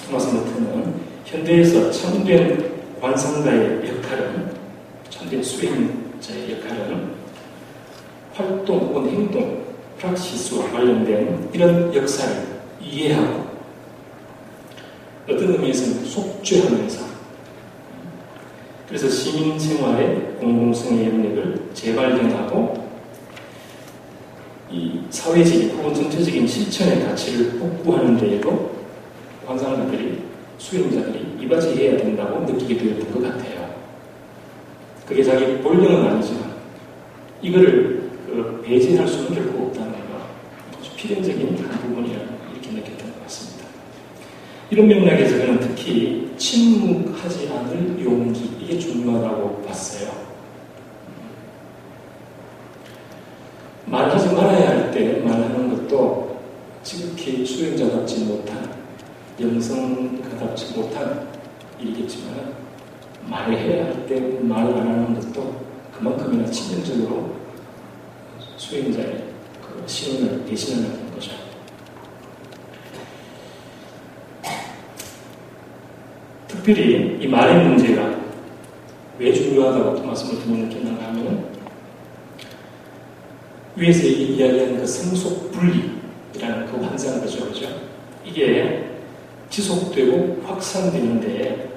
B: 토마스 머튼은 현대에서 참된 관상가의 역할은, 참된 수행자의 역할은 활동 혹은 행동, 프락시스와 관련된 이런 역사를 이해하고 어떤 의미에서는 속죄하면서 그래서 시민 생활의 공공성의 영역을 재발견하고 이 사회적인 혹은 정치적인 실천의 가치를 복구하는 데에도 관상가들이 수행자들이 이바지해야 된다고 느끼게 되었던 것 같아요. 그게 자기 본령은 아니지만 이거를 배제할 수는 결코 없다는 거 아주 필연적인 한 부분이라 이렇게 느꼈던 것 같습니다. 이런 맥락에서 저는 특히 침묵하지 않을 용기 이게 중요하다고 봤어요. 말하지 말아야 할 때 말하는 것도 지극히 수행자답지 못한 영성가답지 못한 일이겠지만 말해야 할 때 말 안 하는 것도 그만큼이나 치명적으로 수행자의 그 신원을 대신하는 거죠. 특별히 이 말의 문제가 왜 중요하다고 토마스 모튼이 느꼈는가 하면 위에서 이야기하는 그 성속 분리라는 그 환상 거죠. 이게 지속되고 확산되는데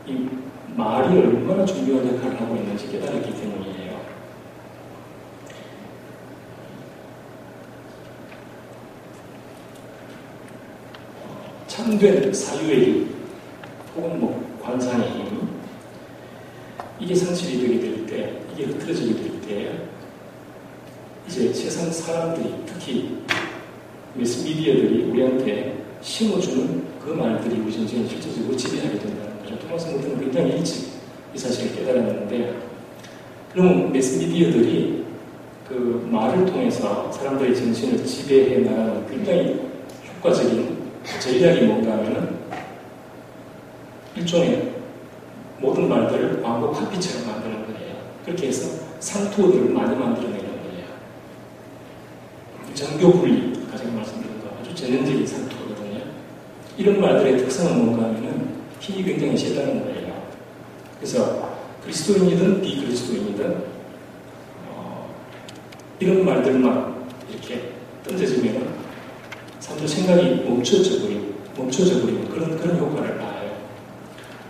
B: 이 말이 얼마나 중요한 역할을 하고 있는지 깨달았기 때문이에요. 참된 사유의 힘 혹은 관상의 힘 이게 상실이 되게 될 때, 이게 흐트러지게 될 때 이제 세상 사람들이 특히 매스미디어들이 우리한테 심어주는 그 말들이 우리 전쟁을 실질적으로 지배하게 된다는 거죠. 토마스 모튼은 굉장히 일찍 이 사실을 깨달았는데 그러면 매스미디어들이 그 말을 통해서 사람들의 정신을 지배해 나가는 굉장히 효과적인 전략이 뭔가 하면은 일종의 모든 말들을 왕국 카피처럼 만드는 거예요. 그렇게 해서 상투어들을 많이 만들어내는 거예요. 정교 분리, 아까 제가 말씀드린 거 아주 전형적인 상투어거든요. 이런 말들의 특성은 뭔가 하면은 힘이 굉장히 세다는 거예요. 그래서 그리스도인이든 비그리스도인이든 이런 말들만 이렇게 던져지면 사람들 생각이 멈춰져 버리는 그런 효과를 봐요.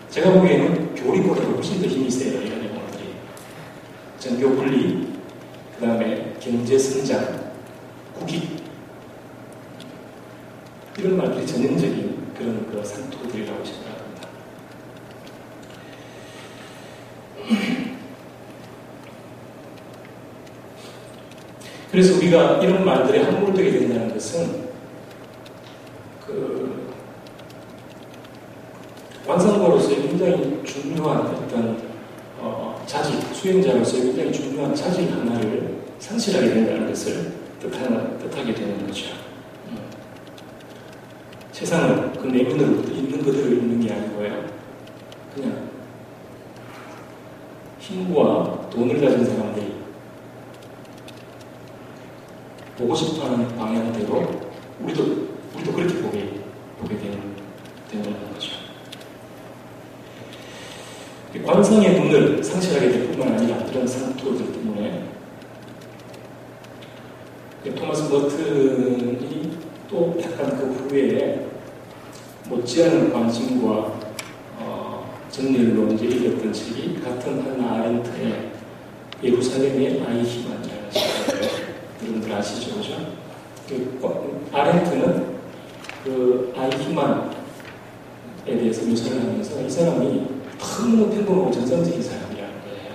B: 제가 보기에는 교리보다 훨씬 더 힘이 세요. 이런 내용들이. 정교 분리, 그 다음에 경제 성장, 국익 이런 말들이 전형적인 그런 그 상투들이라고 생각합니다. 그래서 우리가 이런 말들에 함몰되게 된다는 것은 그 관상가로서의 굉장히 중요한 어떤 자질, 수행자로서의 굉장히 중요한 자질 하나를 상실하게 된다는 것을 뜻하게 되는 거죠. 세상은 그 내면으로 있는 그대로 있는 게 아니고요. 그냥 힘과 돈을 가진 사람들이 보고 싶어하는 방향대로 우리도 그렇게 보게 되는 거죠. 관상의 눈을 상실하게 될 뿐만 아니라 이런 상투어들 때문에 토마스 머튼이 또 약간 그 후에 못지않은 관심과 정리로 이제 읽었던 책이 같은 한나 아렌트의 예루살렘의 아이히만이라는 책이에요. 여러분들 아시죠? 그죠? 아렌트는 그 아이히만에 대해서 묘사를 하면서 이 사람이 너무 평범하고 정상적인 사람이라는 거예요.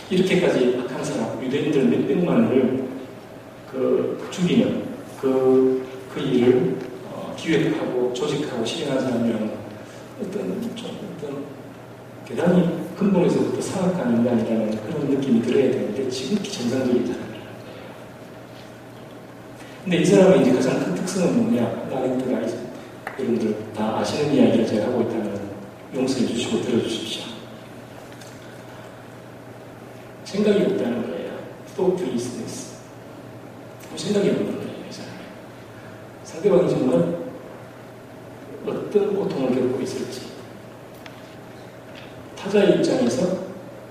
B: 이렇게까지 악한 사람, 유대인들 몇백만을 죽이는 그 일을 기획하고 조직하고 실행한 사람이라는 어떤 대단히 근본에서부터 사악한 인간이라는 그런 느낌이 들어야 되는데 지극히 정상적인 사람이라는 거예요. 근데 이 사람의 이제 가장 큰 특성은 뭐냐? 아렌트가 여러분들 다 아시는 이야기를 제가 하고 있다면 용서해 주시고 들어주십시오. 생각이 없다는 거예요. thoughtlessness. 생각이 없는 거예요. 이 사람이. 상대방이 정말 어떤 고통을 겪고 있을지 타자의 입장에서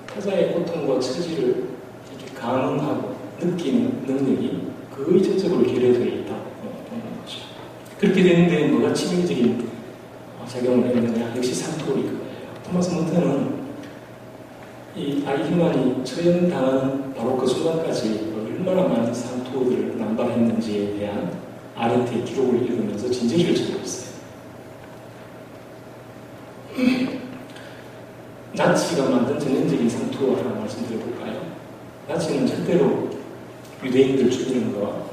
B: 타자의 고통과 처지를 이렇게 감응하고 느끼는 능력이 그 거의 전적으로 결여되어 있다고 보는 거죠. 그렇게 되는데 뭐가 치명적인 작용을 했느냐? 역시 상토리 그거예요. 토마스 몬테는 이 아이히만이 처형당하는 바로 그 순간까지 얼마나 많은 상토들을 남발했는지에 대한 아렌트의 기록을 읽으면서 진저리를 치고 있어요. 나치가 만든 전형적인 상투어 하나 말씀드려볼까요? 나치는 절대로 유대인들 죽이는 거,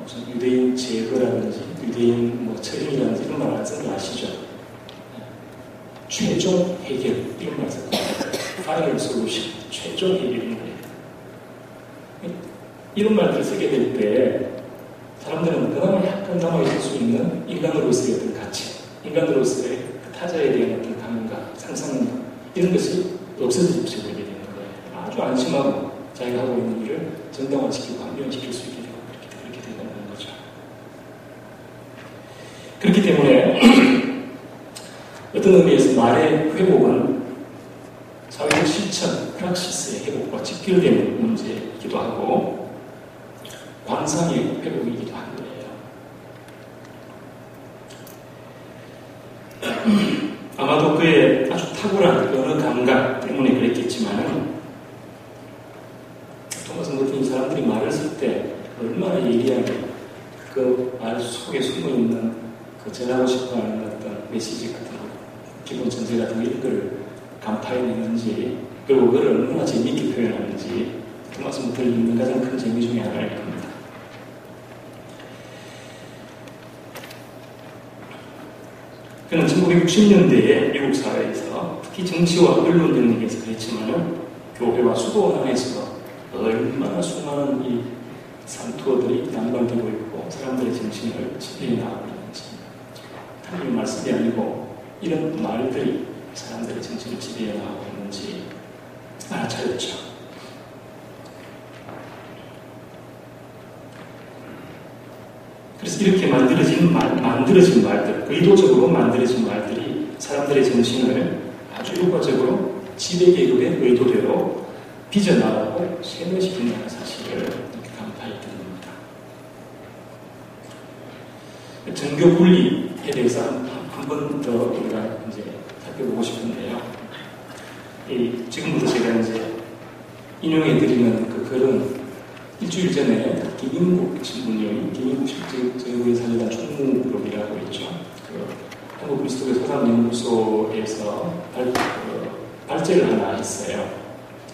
B: 무슨 유대인 제거라든지 유대인 처형이라든지 이런 말 안 쓰는 거 아시죠? 최종 해결 이런 말 쓰는 거예요. 파이널 솔루션, 최종 해결인 거예요. 이런 말들을 쓰게 될 때 사람들은 그나마 약간 남아있을 수 있는 인간으로서의 어떤 가치, 인간으로서의 타자에 대한 어떤 감각, 상상력 이런 것이 없어지게 되는 거예요. 아주 안심하고 자기가 하고 있는 일을 정당화시키고 강변시킬 수 있게 되고 그렇게 된다는 거죠. 그렇기 때문에 어떤 의미에서 말의 회복은 사회적 실천, 프락시스의 회복과 직결되는 문제이기도 하고 관상의 회복이기도 한 거예요. 아마도 그의 아주 탁월한 언어 감각 때문에 그랬겠지만 토마스 몬테는 사람들이 말을 쓸 때 얼마나 예리하게 그 말 속에 숨어있는 그 전하고 싶어하는 어떤 메시지 같은 거, 기본 전제 같은 거 이런 걸 간파해내는지 그리고 그걸 얼마나 재미있게 표현하는지 토마스 몬테를 읽는 가장 큰 재미 중에 하나일 겁니다. 그는 1960년대에 미국 사회에서 특히 정치와 언론 영역에서 그랬지만 교회와 수도 안에서 얼마나 수많은 이 상투어들이 남발되고 있고 사람들의 정신을 지배해 나가고 있는지 하나님의 말씀이 아니고 이런 말들이 사람들의 정신을 지배해 나가고 있는지 알아차렸죠. 그래서 이렇게 만들어진 말들, 의도적으로 만들어진 말들이 사람들의 정신을 아주 효과적으로 지배계급의 의도대로 빚어나가고 세뇌시킨다는 사실을 이렇게 간파했던 겁니다. 정교 분리에 대해서 한 번 더 우리가 이제 살펴보고 싶은데요. 지금부터 제가 이제 인용해드리는 그 글은 일주일 전에 김인국 신부님이 김인국 실제의 사재단 총무그룹이라고 있죠. 한국 그리스도교 소담연구소에서 발제를 하나 했어요.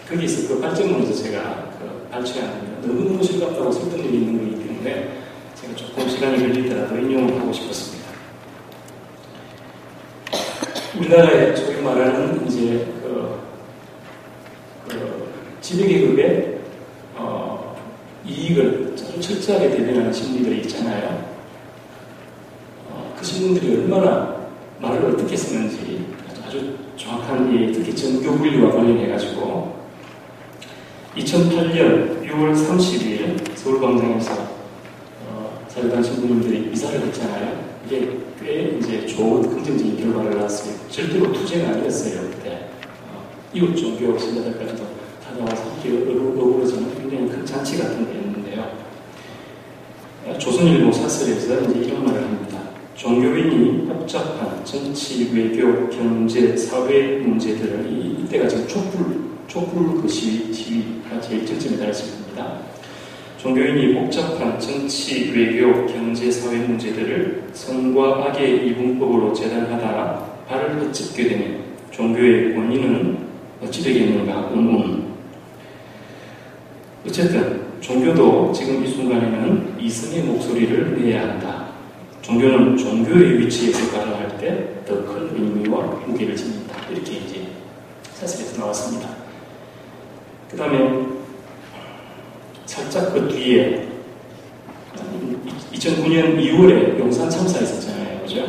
B: 거기서 그 발제문에서 제가 발췌하는 너무너무 실감나고 쓸데없는 일이 있는 거기 때문에 제가 조금 시간이 걸리더라도 인용을 하고 싶었습니다. 우리나라에 소위 말하는 이제 지배계급의 이익을 아주 철저하게 대변하는 신문들이 있잖아요. 그 신문들이 얼마나 말을 어떻게 쓰는지 아주 정확한 특히 정교 분리와 관련해가지고 2008년 6월 30일 서울광장에서 사회단 신부님들이 이사를 했잖아요. 이게 꽤 이제 좋은 긍정적인 결과를 낳았어요. 절대로 투쟁은 아니었어요. 그때 이웃 종교 신자들까지도 찾아와서 함께 어우러지는 굉장히 큰 잔치 같은 게 있는데요. 조선일보 사설에서 이제 이런 말을 합니다. 종교인이 복잡한 정치, 외교, 경제, 사회 문제들을 이때가 지금 촛불 그 시위가 제일 정점에 달했을 겁니다. 종교인이 복잡한 정치, 외교, 경제, 사회 문제들을 선과 악의 이분법으로 재단하다 발을 헛짚게 되면 종교의 권위는 어찌 되겠는가? 어쨌든 종교도 지금 이 순간에는 이성의 목소리를 내야 한다. 종교는 종교의 위치에서 가능할 때 더 큰 의미와 무게를 지닌다. 이렇게 이제 사설에서 나왔습니다. 그 다음에 살짝 그 뒤에 2009년 2월에 용산 참사 있었잖아요. 그죠?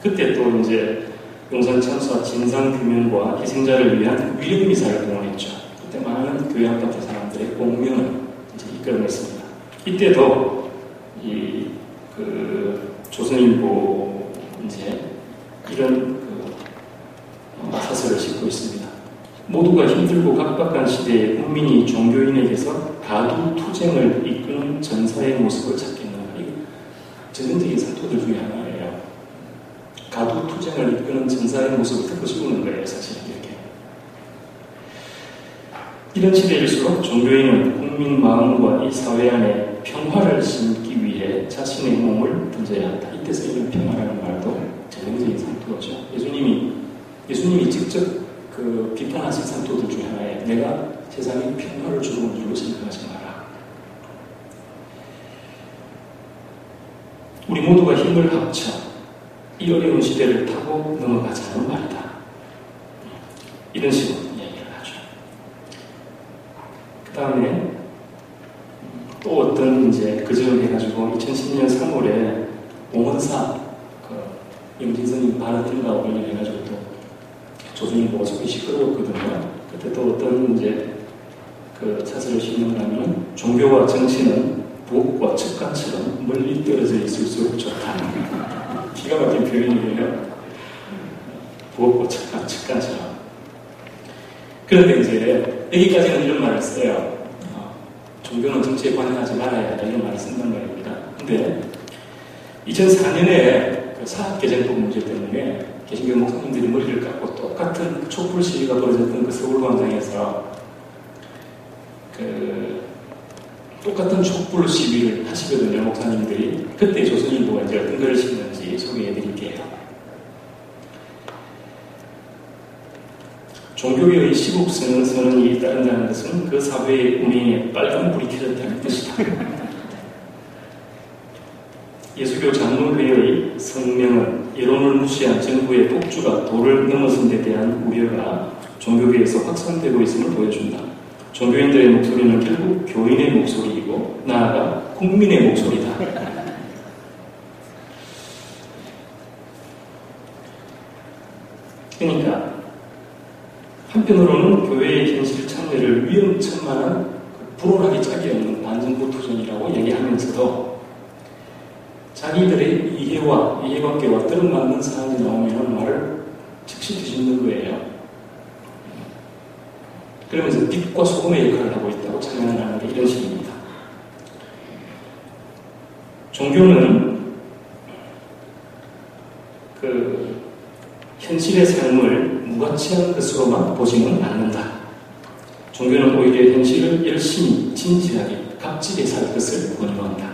B: 그때 또 이제 용산 참사 진상규명과 희생자를 위한 위력미사를 동원했죠. 그때 많은 교회 안팎의 사람들의 공명을 이제 이끌어냈습니다. 이때도 조선일보 이제 이런 사설을 싣고 있습니다. 모두가 힘들고 각박한 시대에 국민이 종교인에게서 가두투쟁을 이끄는 전사의 모습을 찾겠는가. 이게 전형적인 사토들 중에 하나예요. 가두투쟁을 이끄는 전사의 모습을 듣고 싶은 거예요, 사실 이렇게. 이런 시대일수록 종교인은 국민 마음과 이 사회 안에 평화를 심기 위해 자신의 몸을 던져야 한다. 이때 쓰이는 평화라는 말도 전형적인 사토죠. 예수님이 직접 비판하신 사토들 중에 하나에 내가 세상에 평화를 주는 줄로 생각하지 마라. 우리 모두가 힘을 합쳐 이 어려운 시대를 타고 넘어가자는 말이다. 이런 식으로 이야기를 하죠. 그 다음에 또 어떤 그저 해가지고 2010년 3월에 봉헌사 영진선님 바라든가 관련해가지고 또 조준이 모습이 시끄러웠거든요. 그때 또 어떤 사설을 신문하면 종교와 정치는 부엌과 척간처럼 멀리 떨어져 있을수록 좋다. 기가 막힌 표현이에요. 부엌과 척간처럼. 그런데 여기까지는 이런 말을 써요. 종교는 정치에 관여하지 말아야 한다. 이런 말을 쓴단 말입니다. 근데 2004년에 사학개정법 문제 때문에 개신교 목사님들이 머리를 깎고 똑같은 촛불 시위가 벌어졌던 서울광장에서 똑같은 촛불 시위를 하시거든요, 목사님들이. 그때 조선일보가 어떤 글을 쓰는지 소개해드릴게요. 종교계의 시국선언이 따른다는 것은 그 사회의 운행에 빨간불이 켜졌다는 뜻이다. 예수교 장로회의 성명은 여론을 무시한 정부의 독주가 도를 넘어선 데 대한 우려가 종교계에서 확산되고 있음을 보여준다. 종교인들의 목소리는 결국 교인의 목소리이고 나아가 국민의 목소리다. 그러니까 한편으로는 교회의 현실 참여를 위험천만한 불온하기 짝이 없는 반정부 투쟁이라고 얘기하면서도 자기들의 이해관계와 들어맞는 사안이 나오면 말을 즉시 뒤집는 거예요. 그러면서 빛과 소금의 역할을 하고 있다고 찬양을 하는 게 이런 식입니다. 종교는 현실의 삶을 무가치한 것으로만 보지는 않는다. 종교는 오히려 현실을 열심히 진지하게 각지게 살 것을 권유한다.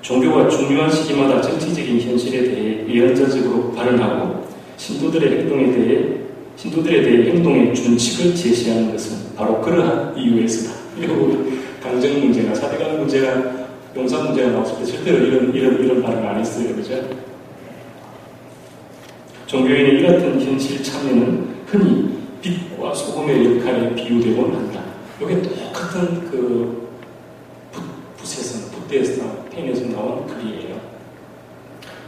B: 종교가 중요한 시기마다 정치적인 현실에 대해 예언자적으로 발언하고 신도들에 대해 행동의 준칙을 제시하는 것은 바로 그러한 이유에서다. 강정 문제나 사대강 문제나 용산 문제가 나왔을 때 절대로 이런 발언을 안 했어요. 그죠? 종교인의 이 같은 현실 참여는 흔히 빛과 소금의 역할에 비유되곤 한다. 이게 똑같은 펜에서 나온 글이에요.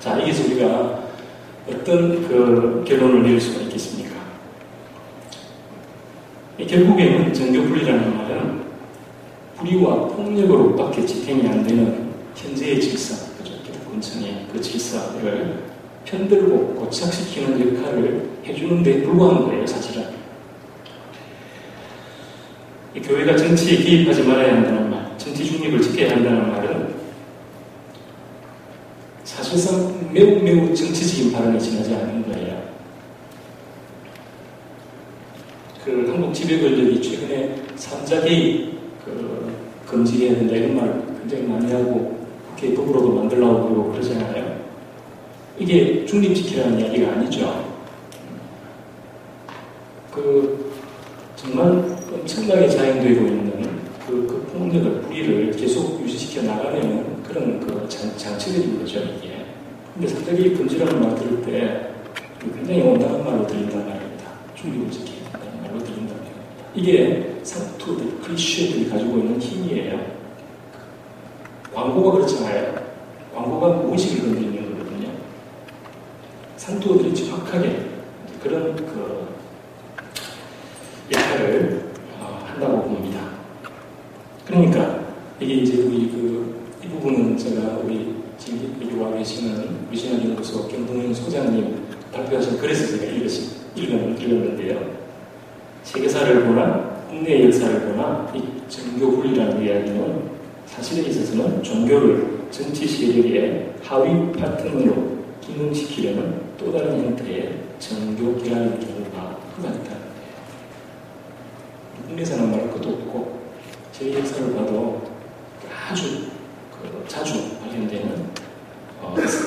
B: 자, 여기서 우리가 어떤 결론을 내릴 수가 있겠습니까? 결국에는 정교분리라는 말은 불의와 폭력으로밖에 지탱이 안 되는 현재의 질서, 기득권층의 그 질서를 편들고 고착시키는 역할을 해주는 데 불과한 거예요, 사실은. 교회가 정치에 개입하지 말아야 한다는 말, 정치 중립을 지켜야 한다는 말은 사실상 매우 정치적인 발언이 지나지 않는 거예요. 한국 지배권력이 최근에 삼자개입 금지해야 된다 이런 말 굉장히 많이 하고 국회 법으로도 만들려고 그러고 그러잖아요. 이게 중립지키라는 이야기가 아니죠. 정말 엄청나게 자행되고 있는 그 폭력을, 불의를 계속 유지시켜 나가려는 그런 장치들인 거죠, 이게. 근데 사대기 금지라는 말 들을 때 굉장히 온당한 말로 들린단 말입니다. 중립을 지켜야 된다는 말로 들린단 말입니다. 이게 사토들, 크리스천들이 가지고 있는 힘이에요. 광고가 그렇잖아요. 광고가 무의식을 건드리는 거거든요. 상토들이 정확하게 그런 역할을 한다고 봅니다. 그러니까 이게 이제 이 부분은 제가 우리 지금 여기 와 계시는 미신학연구소 김동현 소장님 발표하신 글에서 제가 읽었는데요. 세계사를 보나 국내 역사를 보나 이 정교분리라는 이야기는 사실에 있어서는 종교를 정치 세력의 하위 파트너로 기능시키려는 또 다른 형태의 정교 결합의 경우가 흔하다는 거예요. 국내사는 말할 것도 없고 세계 역사를 봐도 아주 자주 발견되는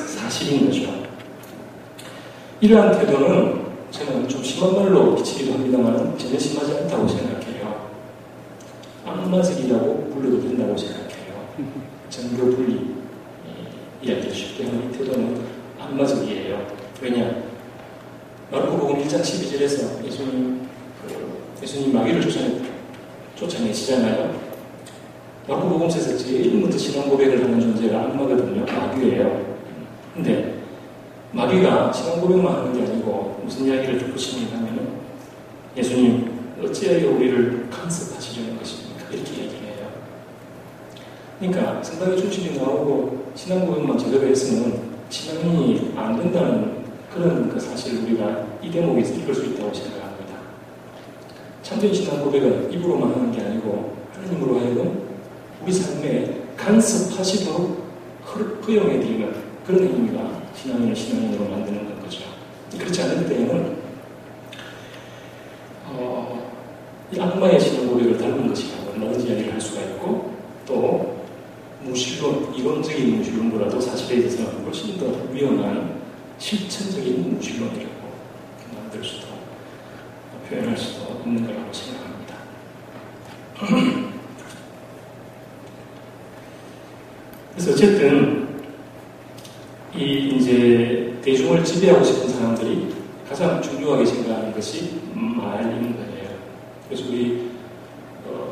B: 사실인 거죠. 이러한 태도는 저는 좀 심한 말로 비치기도 합니다만 전혀 심하지 않다고 생각해요. 악마적이라고 불러도 된다고 생각해요. 정교 분리 이야기를 쉽게 하는 이 태도는 악마적이에요. 왜냐? 마르코복음 1장 12절에서 예수님 마귀를 쫓아내시잖아요. 마르코복음서에서 제일 먼저 신앙 고백을 하는 존재가 악마거든요. 마귀예요. 근데 마귀가 신앙 고백만 하는 게 아니고 무슨 이야기를 듣고 싶냐면은 예수님 어찌하여 우리를 간섭하시려는 것입니까? 이렇게 얘기해요. 그러니까 생각의 중심이 나오고 신앙 고백만 제대로 했으면 신앙이 안 된다는 그런 그 사실을 우리가 이 대목에서 읽을 수 있다고 생각합니다. 참된 신앙 고백은 입으로만 하는 게 아니고 하나님으로 하여금 우리 삶에 간섭하시도록 허용해드리는 그런 의미가 신앙인을 신앙인으로 만드는 거죠. 그렇지 않을 때에는 이 악마의 신앙 고백을 닮은 것이라고 얼마든지 이야기를 할 수가 있고 또 무신론, 이론적인 무신론보다도 사실에 대해서는 훨씬 더 위험한 실천적인 무신론이라고 만들 수도 표현할 수도 있는 거라고 생각합니다. 그래서 어쨌든 이 이제 대중을 지배하고 싶은 사람들이 가장 중요하게 생각하는 것이 말인 거예요. 그래서 우리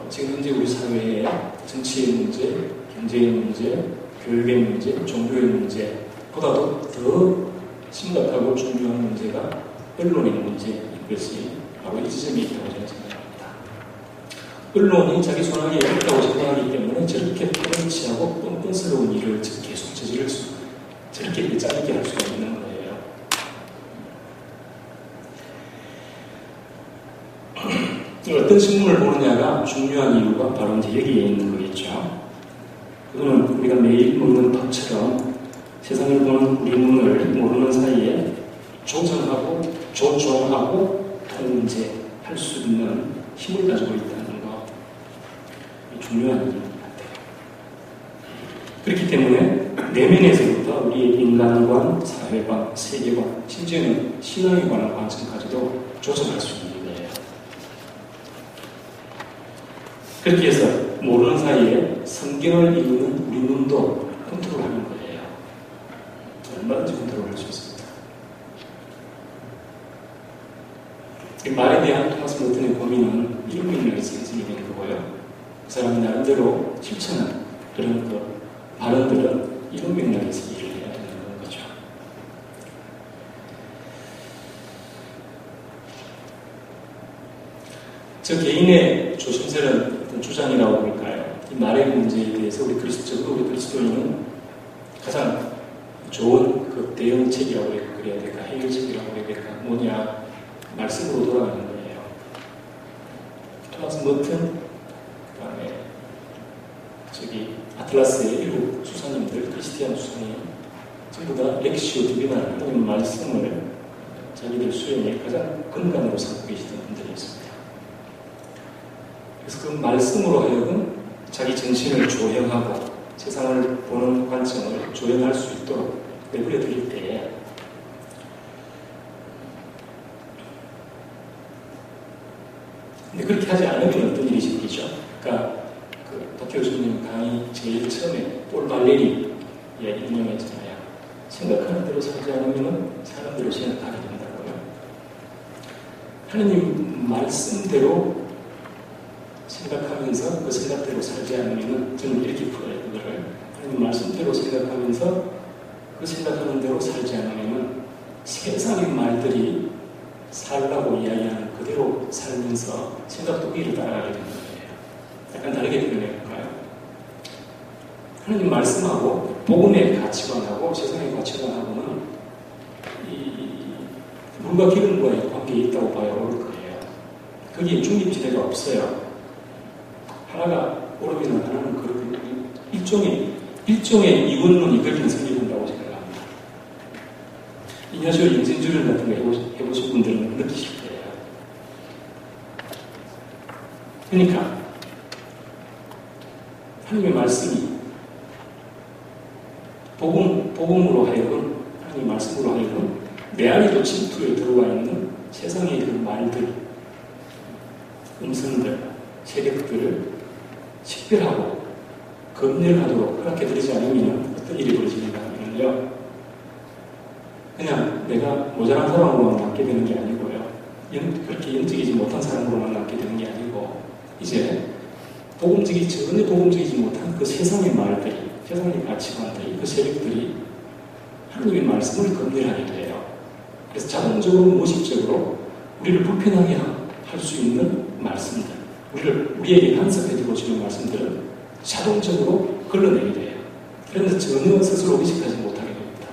B: 지금 현재 우리 사회의 정치의 문제, 경제의 문제, 교육의 문제, 종교의 문제보다도 더 심각하고 중요한 문제가 언론의 문제인 것이 바로 이 지점에 있다고 저는 생각합니다. 언론이 자기 손아귀에 있다고 생각하기 때문에 저렇게 파렴치하고 뻔뻔스러운 일을 계속 저지를 저렇게 짜릿게 할 수가 있는 거예요. 어떤 신문을 보느냐가 중요한 이유가 바로 이제 여기에 있는 거겠죠. 그거는 우리가 매일 먹는 밥처럼 세상을 보는 우리 눈을 모르는 사이에 조정하고 조종하고 통제할 수 있는 힘을 가지고 있다는 거, 중요한 일인 것 같아요. 그렇기 때문에 내면에서부터 우리의 인간관, 사회관, 세계관, 심지어는 신앙에 관한 관점까지도 조정할 수 있는 거예요. 그렇게 해서 모르는 사이에 성경을 읽는 우리 눈도 컨트롤하는 거예요. 얼마든지 컨트롤할 수 있습니다. 이 말에 대한 토마스 모튼의 고민은 이런 맥락에서 해석이 되는 거고요. 그 사람이 나름대로 실천한 그런 발언들은 이런 맥락에서 일을 해야 되는 거죠. 저 개인의 조심스러운 어떤 주장이라고 볼까요? 이 말의 문제에 대해서 우리 그리스도인은 가장 좋은 그 대응책이라고 그래야 될까, 해결책이라고 그래야 될까, 뭐냐, 말씀으로 돌아가는 거예요. 토마스 머튼, 그 다음에 아틀라스의 일곱 수사님들, 크리스티안 수사님, 전부 다 렉시오 디비나 하는 말씀을 자기들 수행에 가장 근간으로 삼고 계시던 분들이었습니다. 그래서 그 말씀으로 하여금 자기 정신을 조형하고 세상을 보는 관점을 조형할 수 있도록 내버려 드릴 때에 근데 그렇게 하지 않으면 어떤 일이 생기죠? 그러니까 박 교수님 강의 제일 처음에 폴 발레리 이야기 인용했잖아요. 생각하는 대로 살지 않으면 사람대로 생각하게 된다고요. 하느님 말씀대로 생각하면서 그 생각대로 살지 않으면 저는 이렇게 풀어요. 그거를 하느님 말씀대로 생각하면서 그 생각하는 대로 살지 않으면 세상의 말들이 살라고 이야기하는 그대로 살면서 생각도 위로 따라가게 되는 거예요. 약간 다르게 표현해볼까요? 하느님 말씀하고 복음의 가치관하고 세상의 가치관하고는 이 물과 기름과의 관계에 있다고 봐야 올 거예요. 거기에 중립지대가 없어요. 하나가 옳으면 하나는 그렇고 일종의 이원론이 거기는 성립한다고 생각합니다. 이냐시오 인생주를 같은 거 해보신 분들은 느끼실 거예요. 그러니까 하나님의 말씀이 복음으로 하여금 하나님의 말씀으로 하여금 내 안에도 침투에 들어와 있는 세상의 그 말들, 음성들, 세력들을 식별하고 검열하도록 허락해드리지 않으면 어떤 일이 벌어지는가 하면요, 그냥 내가 모자란 사람으로만 남게 되는 게 아니고요, 그렇게 영적이지 못한 사람으로만 남게 되는 게 아니고, 이제 전혀 복음적이지 못한 그 세상의 말들이, 세상의 가치관들이, 그 세력들이 하나님의 말씀을 검열하게 돼요. 그래서 자동적으로 무의식적으로 우리를 불편하게 할 수 있는 말씀들, 우리에게 간섭해주고 주는 말씀들은 자동적으로 걸러내게 돼요. 그런데 전혀 스스로 의식하지 못하게 됩니다.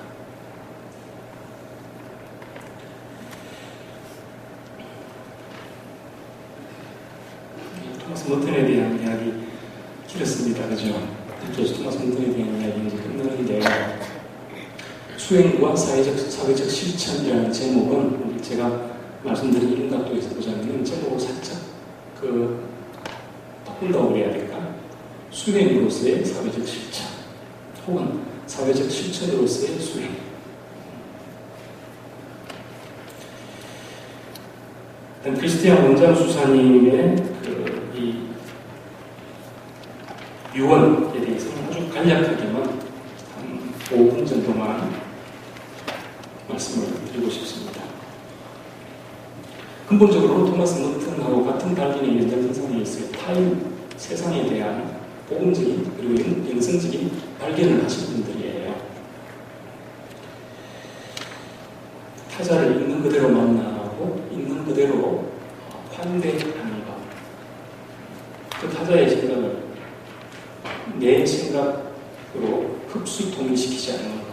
B: 토마스 머튼에 대한 이야기 길었습니다. 그죠? 이렇게 토마스 머튼에 대한 이야기 이제 끝나는데, 수행과 사회적 실천이라는 제목은 제가 말씀드린 이런 각도에서 보자면 제목을 살짝 바꾼다고 그래야 될까? 수행으로서의 사회적 실천, 혹은 사회적 실천으로서의 수행. 크리스티안 원장 수사님의 이 유언에 대해서는 아주 간략하게만 한 5분 정도만 말씀을 드리고 싶습니다. 근본적으로 토마스 머튼하고 같은 발견의 연장선상에 있어요. 타인, 세상에 대한 복음적인 그리고 영성적인 발견을 하신 분들이에요. 타자를 있는 그대로 만나고 있는 그대로 환대하는 것. 그 타자의 생각을 내 생각으로 흡수 통일시키지 않는 것.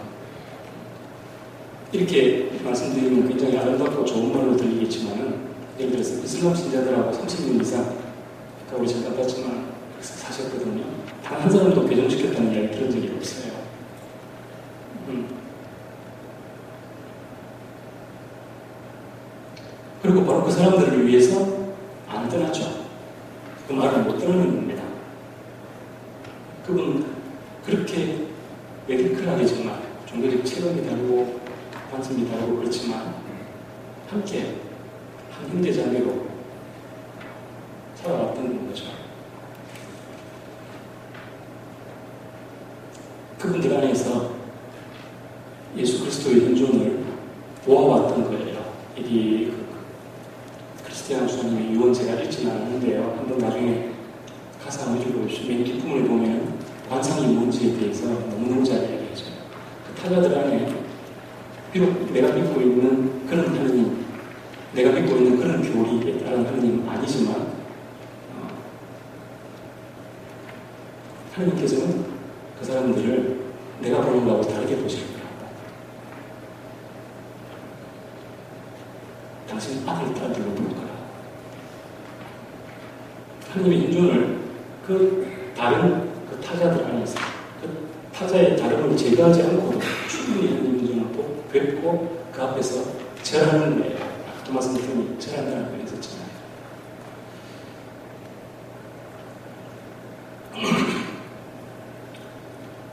B: 이렇게 말씀드리면 굉장히 아름답고 좋은 말로 들리겠지만은, 예를 들어서 이슬람 신자들하고 30년 이상, 아까 우리 잠깐 봤지만 사셨거든요. 단 한 사람도 배정시켰다는 이야기 들은 적이 없어요. 그리고 바로 그 사람들을 위해서 안 떠나죠. 그 말을 못 떠나는 겁니다. 그분 그렇게 메디컬하게 정말 종교적 체험이 다르고 관심이 다르고 그렇지만 함께 한 형제자매로 살아왔던 거죠. 그분들 안에서 예수 그리스도의 현존을 보아왔던 거예요. 여기 크리스티안 수사님의 유언 제가 읽지는 않았는데요. 한번 나중에 가서 한번 읽어보시면 맨 뒷부분을 보면 관상이 뭔지에 대해서 너무너무 잘 이야기해줘요. 그 타자들 안에 비록 내가 믿고 있는 그런 하나님, 내가 믿고 있는 그런 교리에 따른 하나님은 아니지만 하나님께서는 그 사람들을 내가 보는 거하고 다르게 보실 거라고. 당신 아들, 딸들로 볼 거라고. 하나님의 현존을 그 다른 그 타자들 안에서 그 타자의 다름을 제거하지 않고 충분히 하나님 현존을 뵙고 그 앞에서 절하는 거예요. 토마스 머튼이 절한다는 걸 했었잖아요.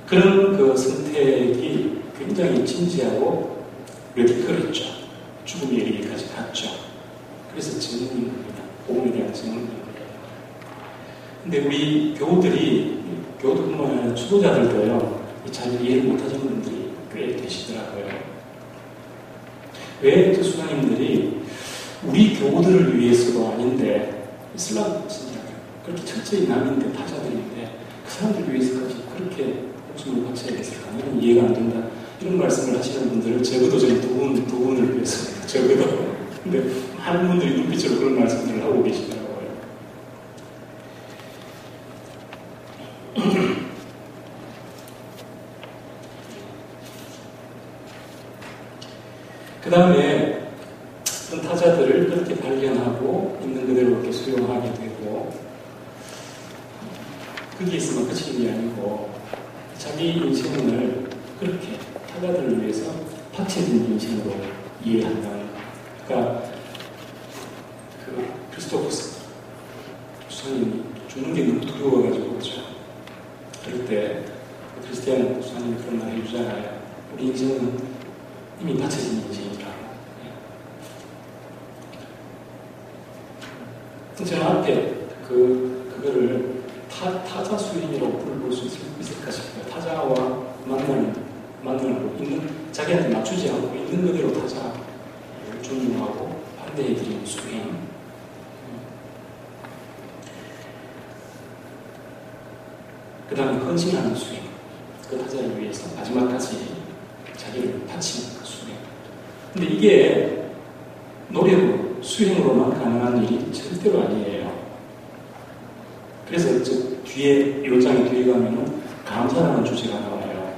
B: 그런 그 선택이 굉장히 진지하고 레디컬했죠. 죽음에 이르기까지 갔죠. 그래서 증언인 겁니다. 복음에 대한 증언인 거예요. 근데 우리 교우들뿐만 아니라 수도자들도요, 잘 이해를 못하시는 분들이 꽤 계시더라고요. 왜 그 수사님들이 우리 교우들을 위해서도 아닌데, 이슬람 신자들, 그렇게 철저히 남인데, 타자들인데, 그 사람들 위해서까지 그렇게 목숨을 바쳐야 됐을까? 나는 이해가 안 된다. 이런 말씀을 하시는 분들을 적어도 저희 두 분을 위해서, 적어도. 근데 많은 분들이 눈빛으로 그런 말씀들을 하고 계시더라고요. 그 다음에 어떤 타자들을 그렇게 발견하고 있는 그대로 이렇게 수용하게 되고 그게 있으면 끝이 게 아니고 자기 인생을 그렇게 타자들을 위해서 바쳐진 인생으로 이해한다는 것. 그러니까 그 크리스토퍼스 수사님이 죽는 게 너무 두려워가지고 그렇죠. 그럴 때 크리스티안 수사님이 그런 말을 해주잖아요. 우리 인생은 이미 바쳐진 인생이라고. 저는 앞에 그거를 타자 수행이라고 부를 수 있을까 싶어요. 타자와 만나고 있는 자기한테 맞추지 않고 있는 그대로 타자를 존중하고 반대해드리는 수행. 그 다음에 헌신하는 수행. 그 타자를 위해서 마지막까지 자기를 바치는 그 수행. 근데 이게 노래로 수행으로만 가능한 일이 절대로 아니에요. 그래서 뒤에 요장의 뒤에 가면은 감사라는 주제가 나와요.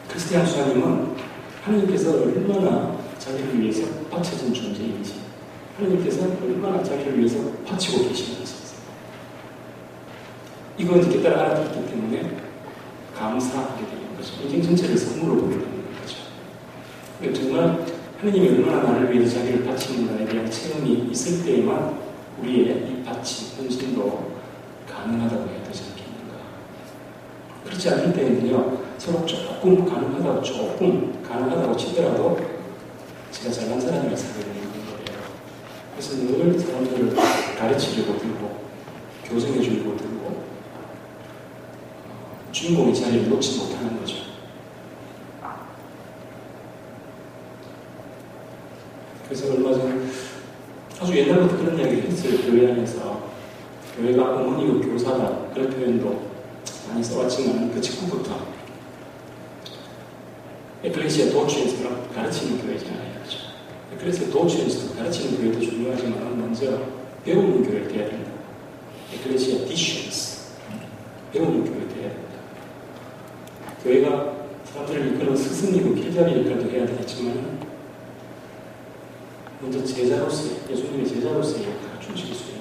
B: 크리스티안 수사님은 하나님께서 얼마나 자기를 위해서 바쳐진 존재인지, 하나님께서 얼마나 자기를 위해서 바치고 계시는지 이걸 이렇게 따라 알아듣기 때문에 감사하게 되는 거죠. 인생 전체를 선물로 보게 되는 거죠. 그러니까 정말 하나님이 얼마나 나를 위해서 자기를 바치는가에 대한 체험이 있을 때에만 우리의 이 바치, 헌신도 가능하다고 해야 되지 않겠는가. 그렇지 않을 때는요, 서로 조금 가능하다고 치더라도 제가 잘난 사람이라 살게 되는 거예요. 그래서 늘 사람들을 가르치려고 들고, 교정해 주려고 들고, 주인공의 자리를 놓지 못하는 거죠. 그래서 얼마 전에 아주 옛날부터 그런 이야기를 했어요. 교회 안에서. 교회가 어머니가 교사다. 그런 표현도 많이 써왔지만 그 직후부터 에클레시아 도처에서 가르치는 교회잖아요. 그렇죠? 에클레시아 도처에서 가르치는 교회도 중요하지만 먼저 배우는 교회가 돼야 된다. 에클레시아 디션스. 배우는 교회가 돼야 된다. 교회가 사람들을 이끄는 스승이고 필자리니까도 해야 되겠지만 먼저 제자로서의, 예수님의 제자로서의 역할을 준수해야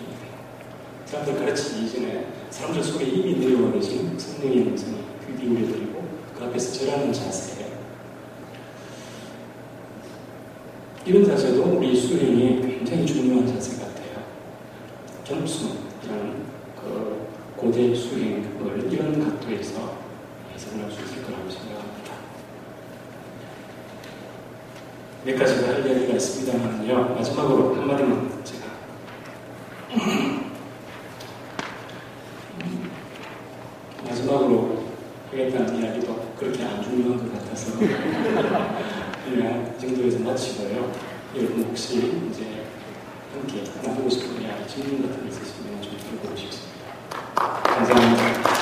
B: 사람들 가르치기 이전에 사람들 속에 이미 내려와 계신 성령의 음성이 귀 기울여드리고 그 앞에서 절하는 자세. 이런 자세도 우리 수행에 굉장히 중요한 자세 같아요. 겸손이라는 그 고대 수행을 이런 각도에서 해석할 수 있을 거라고 생각합니다. 몇 가지가 할 이야기가 있습니다만요. 마지막으로 한마디만 제가 마지막으로 하겠다는 이야기도 그렇게 안 중요한 것 같아서 그냥 이 정도에서 마치고요. 여러분 혹시 이제 함께 나누고 싶은 이야기, 질문 같은 게 있으시면 좀 들어보고 싶습니다. 감사합니다.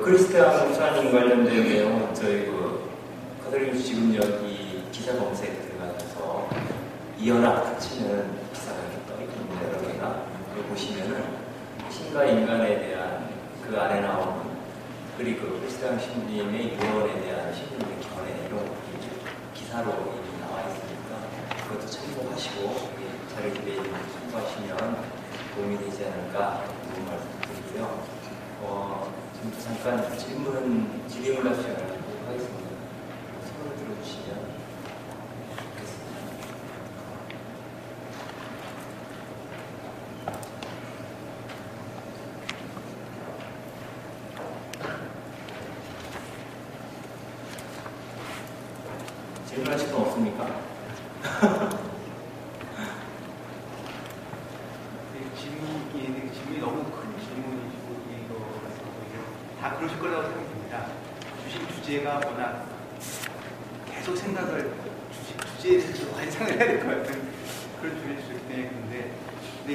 A: 크리스티안 목사님 관련된 내용은 저희 카톨릭 지금 여기 기사 검색 들어가서 이연합 치는 기사가 이렇게 떠있거든요. 여러 개가. 여기 보시면은 신과 인간에 대한 그 안에 나오는 그리고 크리스티안 신부님의 유언에 대한 신부님의 견해 이런 것들이 기사로 이미 나와 있으니까 그것도 참고하시고 자료 기대에 참고하시면 도움이 되지 않을까 그런 말씀드리고요. 지금 잠깐 질의응답 시간을 갖도록 하겠습니다. 손을 들어주시면 좋겠습니다. 질문하실 건 없습니까?
C: 질문이 너무 큰 질문이시고 다 그러실 거라고 생각됩니다. 주신 주제가 워낙 계속 생각을 주제에 대해서 관상을 해야 될 것 같은 그런 주제이기 때문에 근데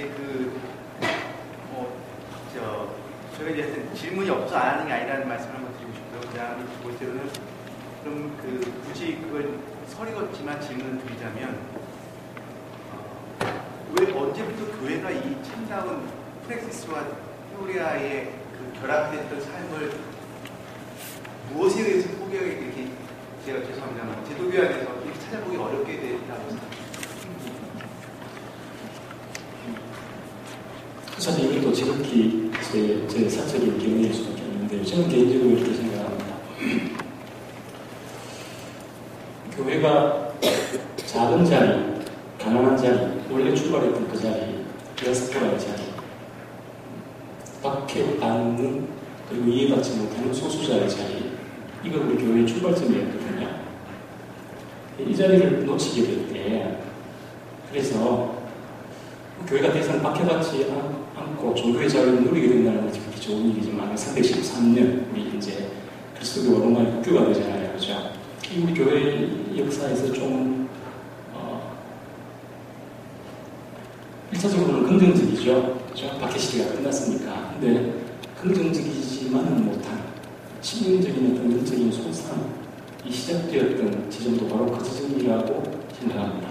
C: 저희가 이제 질문이 없어서 안 하는 게 아니라는 말씀을 한번 드리고 싶고요. 그 다음에 두 번째로는 그럼 굳이 그걸 서리없지만 질문을 드리자면 왜 언제부터 교회가 이 참다운 프랙시스와 테오리아의 결합됐던 삶을 무엇에 의해서 포기하게 이렇게 제가 죄송합니다만 제도교 안에서 이렇게 찾아보기 어렵게 됐다고 생각합니다.
B: 사실 이것도 지극히 제 사적인 견해일 수밖에 없는데 저는 개인적으로 이렇게 생각합니다. 교회가 작은 자리, 가난한 자리, 원래 출발했던 그 자리, 디아스포라의 자리, 박해받는 그리고 이해받지 못하는 소수자의 자리, 이건 우리 교회의 출발점이었거든요. 이 자리를 놓치게 될 때, 그래서 교회가 더 이상 박해받지 않고 종교의 자유를 누리게 된다는 것이 그렇게 좋은 일이지만 313년 우리 이제 그리스도교와 로마의 국교가 되잖아요. 그렇죠? 우리 교회 역사에서 좀 1차적으로는 긍정적이죠. 그렇죠? 박해 시대가 끝났으니까. 근데 긍정적이지만은 못한 치명적인 어떤 영적인 손상이 시작되었던 지점도 바로 그 지점이라고 생각합니다.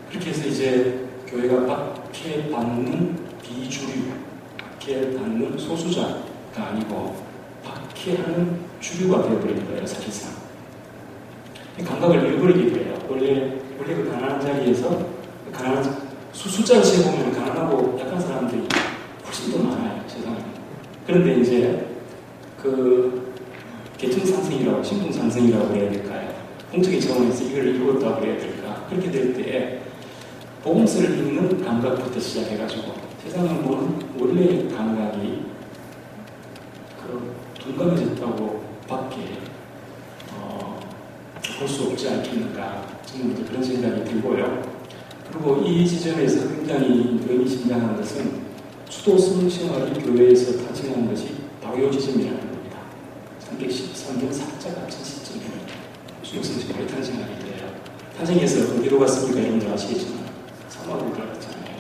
B: 그렇게 해서 이제 교회가 박해받는 비주류, 박해받는 소수자가 아니고 박해하는 주류가 되어버린 거예요, 사실상. 감각을 잃어버리게 돼요. 원래 그 가난한 자리에서 가난한 숫자를 세보면 가난하고 약한 사람들이 훨씬 더 많아요, 세상에. 그런데 이제 그 계층 상승이라고, 신분 상승이라고 해야 될까요? 공적인 차원에서 이걸 이루었다고 해야 될까? 그렇게 될 때 복음서를 읽는 감각부터 시작해가지고 세상을 보는 원래의 감각이 둔감해졌다고 밖에 볼 수 없지 않겠는가, 저는 이제 그런 생각이 들고요. 그리고 이 지점에서 굉장히 의미심장한 것은 수도승 생활이 교회에서 탄생한 것이 바로 이 지점이라는 겁니다. 313년 살짝 앞선 시점에 수도승 생활이 탄생하게 돼요. 탄생해서 어디로 갔습니까? 여러분들 아시겠지만 사막으로 들어갔잖아요.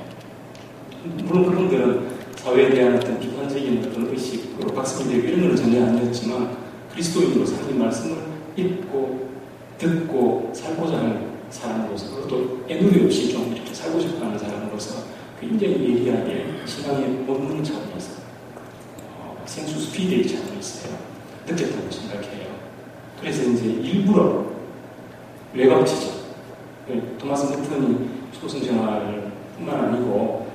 B: 물론 그런들은 사회에 대한 어떤 비판적인 어떤 의식으로 박습이 되고 이런 건 전혀 아니었지만 그리스도인으로 하나님 말씀을 읽고 듣고 살고자 하는 사람으로서, 그것도 애누리 없이 좀 이렇게 살고 싶어 하는 사람으로서 굉장히 예리하게 신앙의 본능 차원에서 생수 스피드의 차원에서요 느꼈다고 생각해요. 그래서 이제 일부러 외곽지죠. 토마스 머튼이 수도승 생활 뿐만 아니고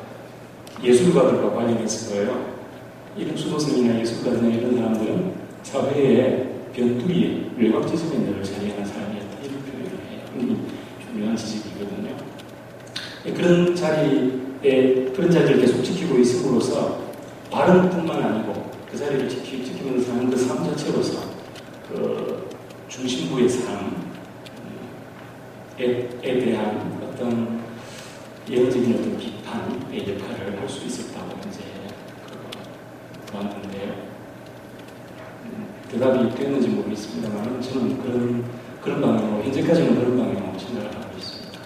B: 예술가들과 관련해서 거예요. 이런 수도승이나 예술가들이나 이런 사람들은 사회의 변두리에 외곽지점에 늘 자리하는 사람이었다, 이런 표현을 해요. 굉장히 중요한 지식이거든요. 그런 자리를 계속 지키고 있음으로써 발언뿐만 아니고 그 자리를 지키면서 사는 그 삶 자체로서 그 중심부의 삶에 대한 어떤 예언적인 어떤 비판의 역할을 할 수 있었다고 이제 보았는데요. 대답이 됐는지 모르겠습니다만 저는 그런 방향으로, 현재까지는 그런 방향으로 생각을 하고 있습니다.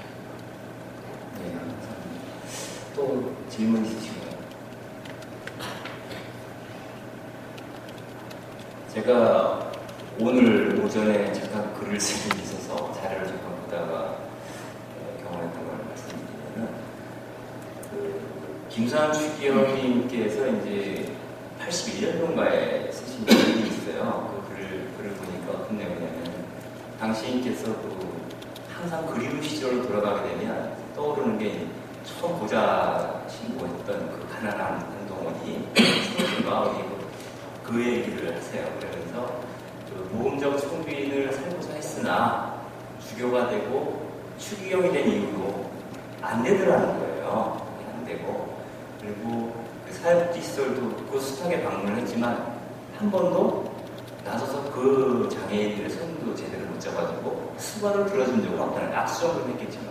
A: 네, 감사합니다. 또 질문 있으신가요? 제가 오늘 오전에 잠깐 글을 쓰기 있어서 자료를 잠깐 보다가 경험했던 걸 말씀드리면은 김수환 추기현님께서 이제 81년도인가에 쓰신 글이 있어요. 그 글을 보니까 어떤 내용이냐면 당신께서 항상 그리운 시절로 돌아가게 되면 떠오르는 게 처음 보자 신고했던 그 가난한 한동훈이 수도승과 그 얘기를 하세요. 그러면서 그 모험적 총빈을 살고자 했으나 주교가 되고 추기경이 된 이후로 안 되더라는 거예요. 안 되고, 그리고 그 사회복지시설도 그 숱하게 방문을 했지만 한 번도 나서서 그 장애인들의 손도 제대로 못 잡아주고 수건을 들어준 적은 없다는, 악수 정도는 했겠지만.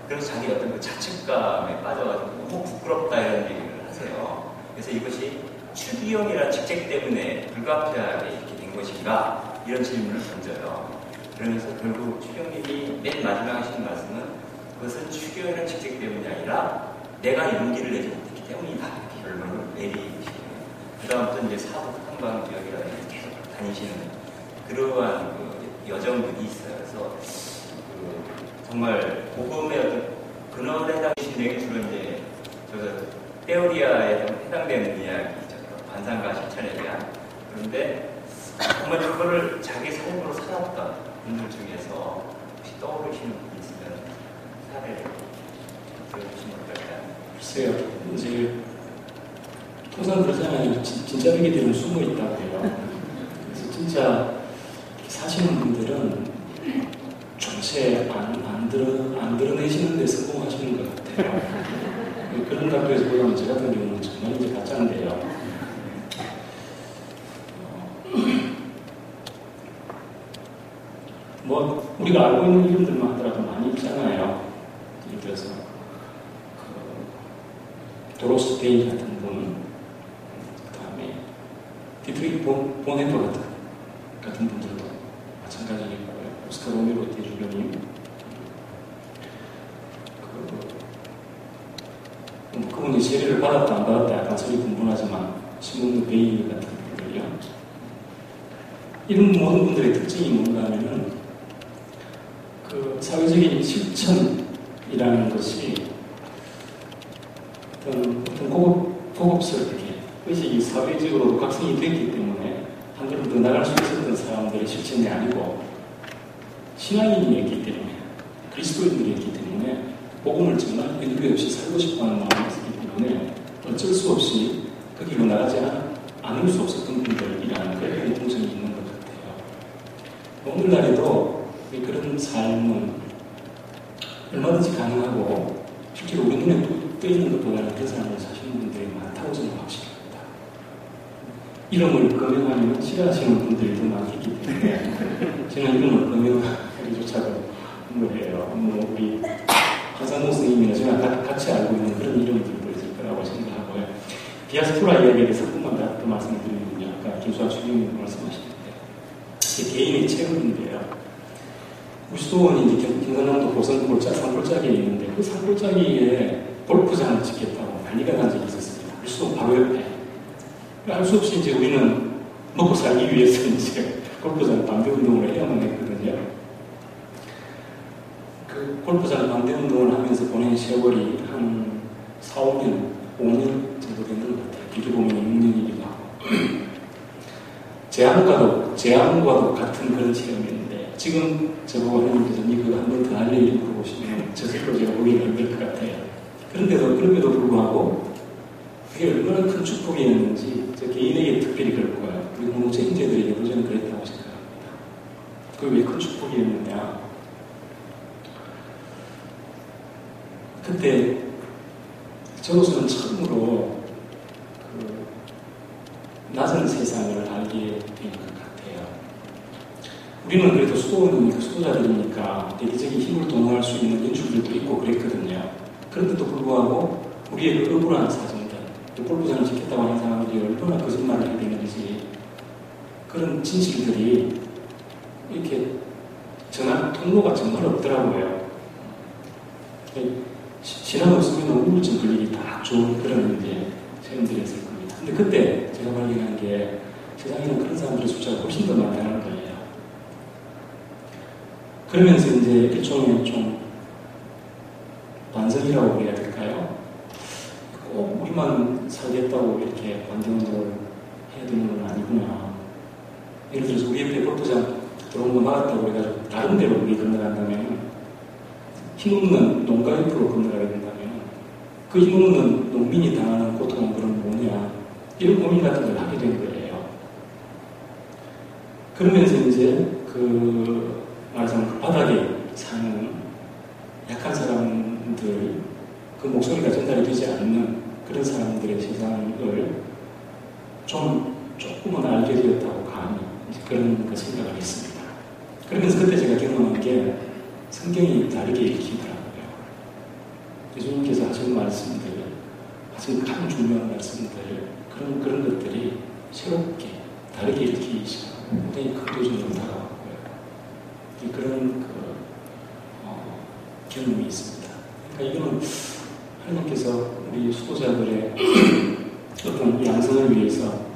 A: 그래서 자기 어떤 그 자책감에 빠져가지고 너무 부끄럽다 이런 얘기를 하세요. 그래서 이것이 추기경이라는 직책 때문에 불가피하게 이렇게 된 것인가, 이런 질문을 던져요. 그러면서 결국 추기경님이 맨 마지막에 하신 말씀은 그것은 추기경이라는 직책 때문이 아니라 내가 용기를 내지 못했기 때문이다, 이렇게 결론을 내리시네요. 그 다음부터 이제 사북 한방지역이라는 계속 다니시는 그러한 그 여정들이 있어요. 그래서 정말 복음의 어떤 근원에 해당되신 내용이 주로 이제 테오리아에 해당되는 이야기죠. 반상과 실천에 대한. 그런데 정말 그거를 자기 삶으로 살았던 분들 중에서 혹시 떠오르시는 분이 있으면 사례를 들어주시면 어떨까요?
B: 글쎄요, 이제 통상 그러잖아요. 진짜 벽에들은 숨어 있다고 해요. 그래서 진짜 사시는 분들은 정체 안 드러내시는 데 성공하시는 것 같아요. 그런 각도에서 보면 저 같은 경우는 정말 이제 가짜인데요. 뭐 우리가 알고 있는 이름들만 하더라도 많이 있잖아요. 예를 들어서 도로스 데이 같은 분, 그 다음에 디트리히 본헤더 같은 분들도 마찬가지겠고요. 오스카 로메로 대주교님, 그분이 세례를 받았다 안 받았다 약간 소리 분분하지만 시몬드 베일 같은 분들이요. 이런 모든 분들의 특징이 뭔가 하면은 그 사회적인 실천이라는 것이 어떤 고급스럽게 의식이 사회적으로 각성이 됐기 때문에 한 걸음 더 나갈 수 있었던 사람들의 실천이 아니고 신앙인이었기 때문에 그리스도인들이었기 때문에 복음을 정말 연구에 없이 살고 싶어하는 마음이 있었기 때문에 어쩔 수 없이 그 길로 나가지 않을 수 없었던 분들이라는 그런 공통점이 있는 것 같아요. 오늘날에도 그런 삶은 얼마든지 가능하고 실제로 우리 눈에 떠있는 것보다는 그런 삶을 사시는 분들이 많다고 저는 확신합니다. 이름을 검명하면 싫어하시는 분들이 더 많기 때문에 저는 이름을 검명하기조차도 거예요. 뭐 우리 한상봉 선생님이나 저랑 같이 알고 있는 그런 이름들도 있을 거라고 생각하고요. 디아스포라 이야기에 대해서 조금만 더 말씀을 드리면요. 아까 김수환 주님이 말씀하셨는데 개인의 체험인데요. 우리 수도원이 이제 경상남도 고성 산골짜기에 있는데 그 산골짜기에 골프장을 짓겠다고 난리가 난 적이 있었습니다. 우리 수도원 바로 옆에. 알 수 없이 이제 우리는 먹고 살기 위해서 이제 골프장 반대 운동을 해야만 했거든요. 그 골프장 반대 운동을 하면서 보낸 세월이 한 4, 5년, 5년 정도 되는 것 같아요. 비교 보면 6년이기도 하고. 재앙과도 같은 그런 체험이었는데, 지금 저보고 하나님께서 이거 한 번 더 할 얘기 물어보시면 저절로 제가 보기가 힘들 것 같아요. 그럼에도 불구하고, 그게 얼마나 큰 축복이었는지, 저 개인에게 특별히 그렇고요. 우리 공동체 형제들에게도 저는 그랬다고 생각합니다. 그게 왜 큰 축복이었느냐? 그때 저로서는 처음으로 낮은 세상을 알게 된 것 같아요. 우리는 그래도 수도원이니까 수도자들이니까 대대적인 힘을 동원할 수 있는 연출들도 있고 그랬거든요. 그런데도 불구하고 우리의 그 억울한 사정들, 골프장을 짓겠다고 하는 사람들이 얼마나 거짓말을 해야 되는지 그런 진실들이 이렇게 전할 통로가 정말 없더라고요. 신앙 없으면 우울증 걸리기 딱 좋은 그런 이제 체험들이었을 겁니다. 근데 그때 제가 발견한 게 세상에는 그런 사람들의 숫자가 훨씬 더 많다는 거예요. 그러면서 이제 일종의 좀 반성이라고 해야 될까요? 꼭 우리만 살겠다고 이렇게 반대운동을 해야 되는 건 아니구나. 예를 들어서 우리 옆에 골프장 들어온 거 막았다고 해가지고 다른 데로 우리 건너간다면 힘없는 농가 옆으로 건너가게 된다면 그 힘없는 농민이 당하는 고통은 그럼 뭐냐 이런 고민 같은 걸 하게 된 거예요. 그러면서 이제 말하자면 그 바닥에 사는 약한 사람들 그 목소리가 전달이 되지 않는 그런 사람들의 세상을 조금은 알게 되었다고 감히 이제 그런 그 생각을 했습니다. 그러면서 그때 제가 경험한 게 성경이 다르게 읽히더라고요. 예수님께서 하신 말씀들, 하신 가장 중요한 말씀들, 그런 것들이 새롭게 다르게 읽히시고 굉장히 큰 도전으로 다가왔고요. 그런 경험이 있습니다. 그러니까 이거는 하나님께서 우리 수도자들의 어떤 양성을 위해서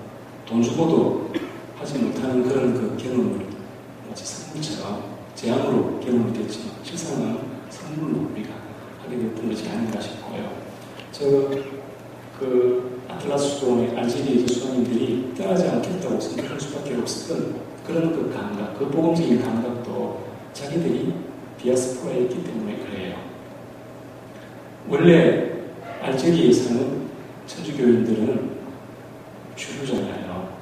B: 돈 주고도 하지 못하는 그런 그 경험을 마치 선물처럼 재앙으로 경험이 됐지만 실상은 선물로 우리가 하게 됐던 것이 아닌가 싶고요. 아틀라스 수도원의 알제리의 수도원들이 떠나지 않겠다고 선택할 수밖에 없었던 그런 그 감각, 그 복음적인 감각도 자기들이 디아스포라에 있기 때문에 그래요. 원래 알제리에 사는 천주교인들은 주류잖아요.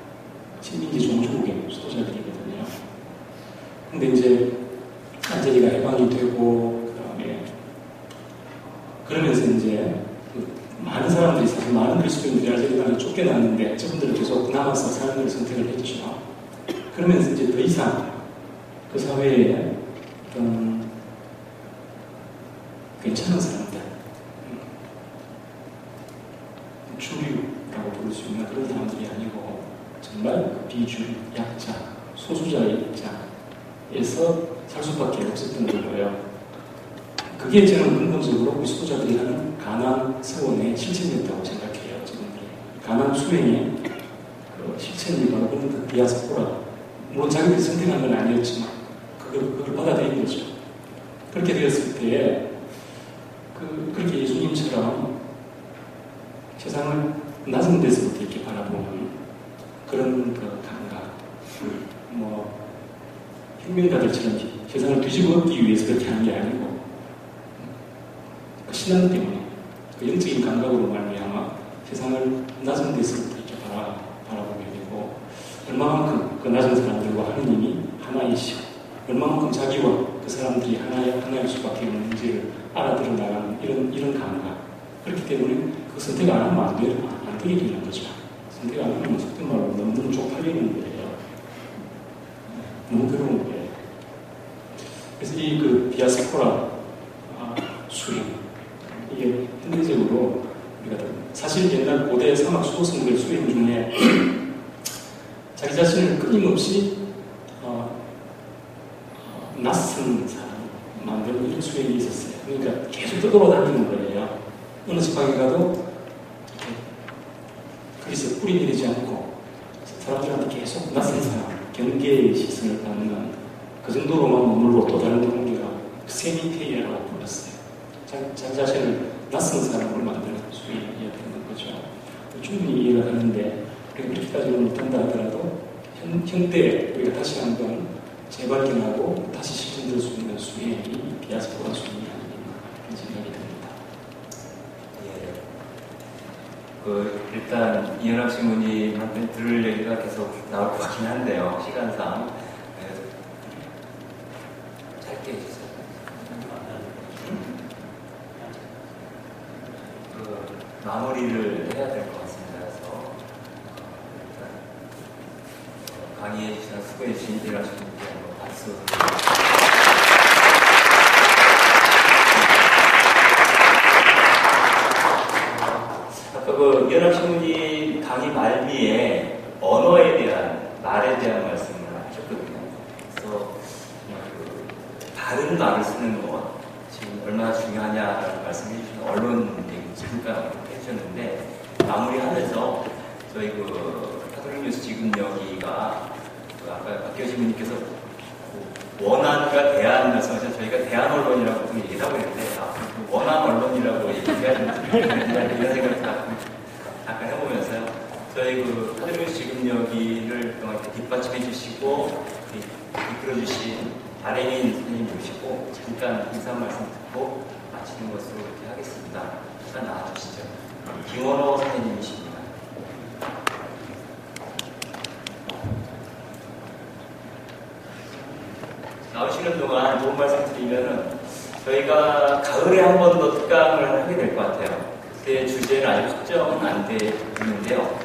B: 식민지 종주국의 수도자들이거든요. 근데 이제 알제리가 해방이 되고 그다음에 그러면서 이제 많은 사람들이 사실 많은 그리스도인들이 알제리가 쫓겨났는데 저분들은 계속 남아서 사는 걸 선택을 했죠. 그러면서 이제 더 이상 그 사회에 어떤 괜찮은 사람들, 주류라고 부를 수 있는 그런 사람들이 아니고 정말 그 비주류, 약자, 소수자의 입장에서 살 수밖에 없었던 거예요. 그게 저는 근본적으로 우리 수도자들이 하는 가난 서원의 실천이었다고 생각해요. 지금들이 가난 수행의 그 실천이 바로 그런 그 디아스포라. 물론 자기들이 선택한 건 아니었지만 그걸 받아들인 거죠. 그렇게 되었을 때에 그렇게 예수님처럼 세상을 낮은 데서부터 이렇게 바라보는 그런 그 감각, 혁명가들처럼 세상을 뒤집어 엎기 위해서 그렇게 하는 게 아니고 그 신앙 때문에 그 영적인 감각으로 말미암아 세상을 낮은 데서부터 이렇게 바라보게 되고 얼마만큼 그 낮은 사람들과 하느님이 하나이시고 얼마만큼 자기와 그 사람들이 하나일 수밖에 없는지를 알아들어 나가는 이런 감각. 그렇기 때문에 그 선택 안 하면 안 되게 되는 거죠. 선택 안 하면 속된 말로 너무 쪽팔리는 거예요. 너무 괴로운 거예요. 그래서 이 그 디아스포라 수행 이게 현대적으로 우리가 사실 옛날 고대 사막 수도승들 수행 중에 자기 자신을 끊임없이 낯선 사람 만드는 이런 수행이 있었어요. 그러니까 계속 떠돌아다니는 거예요. 어느 지방에 가도 거기서 뿌리 내리지 않고 사람들한테 계속 낯선 사람, 경계의 시선을 받는 그 정도로만 머물고 또 다른 동기가 세미테이아라고 불렀어요. 자기 자신을 낯선 사람으로 만드는 수행이었던 거죠. 충분히 이해가 가는데 우리가 그렇게까지는 못한다 하더라도 현대 우리가 다시 한번 재발견하고 다시 실천될 수 있는 수행이 디아스포라 수행이 아닌가 그런 생각이 듭니다.
A: 예. 일단 이현학 신부님한테 들을 얘기가 계속 나올 것 같긴 한데요. 시간상 짧게 해주세요. 마무리를 해야 될 것 같습니다. 그래서 일단 강의해 주셔서 수고해 주신 이현학 신부님께 한번 박수. 아까 이현학 신부님 강의 말미에 언어에 대한 말에 대한 말씀을 하셨거든요. 그래서 바른 말을 쓰는 것 지금 얼마나 중요하냐라는 말씀해 주신 언론 얘기 잠깐 해주셨는데 마무리하면서 저희 카톨릭 뉴스 지금 여기가 아까 박교진 분님께서 원안과 대안 말씀하셔서 저희가 대안 언론이라고 보통 얘기를 하고 있는데 원안 언론이라고 얘기해야 된다 이런 생각을 잠깐 해보면서요. 저희 카톨릭 뉴스 지금 여기를 이렇게 뒷받침해 주시고 이끌어 주신 아레민 선생님 모시고 잠깐 인사 말씀 듣고 마치는 것으로 이렇게 하겠습니다. 잠깐 나와주시죠. 김원호 선생님이십니다. 나오시는 동안 좋은 말씀 드리면은 저희가 가을에 한 번 더 특강을 하게 될 것 같아요. 그때 주제는 아직 확정은 안 돼 있는데요.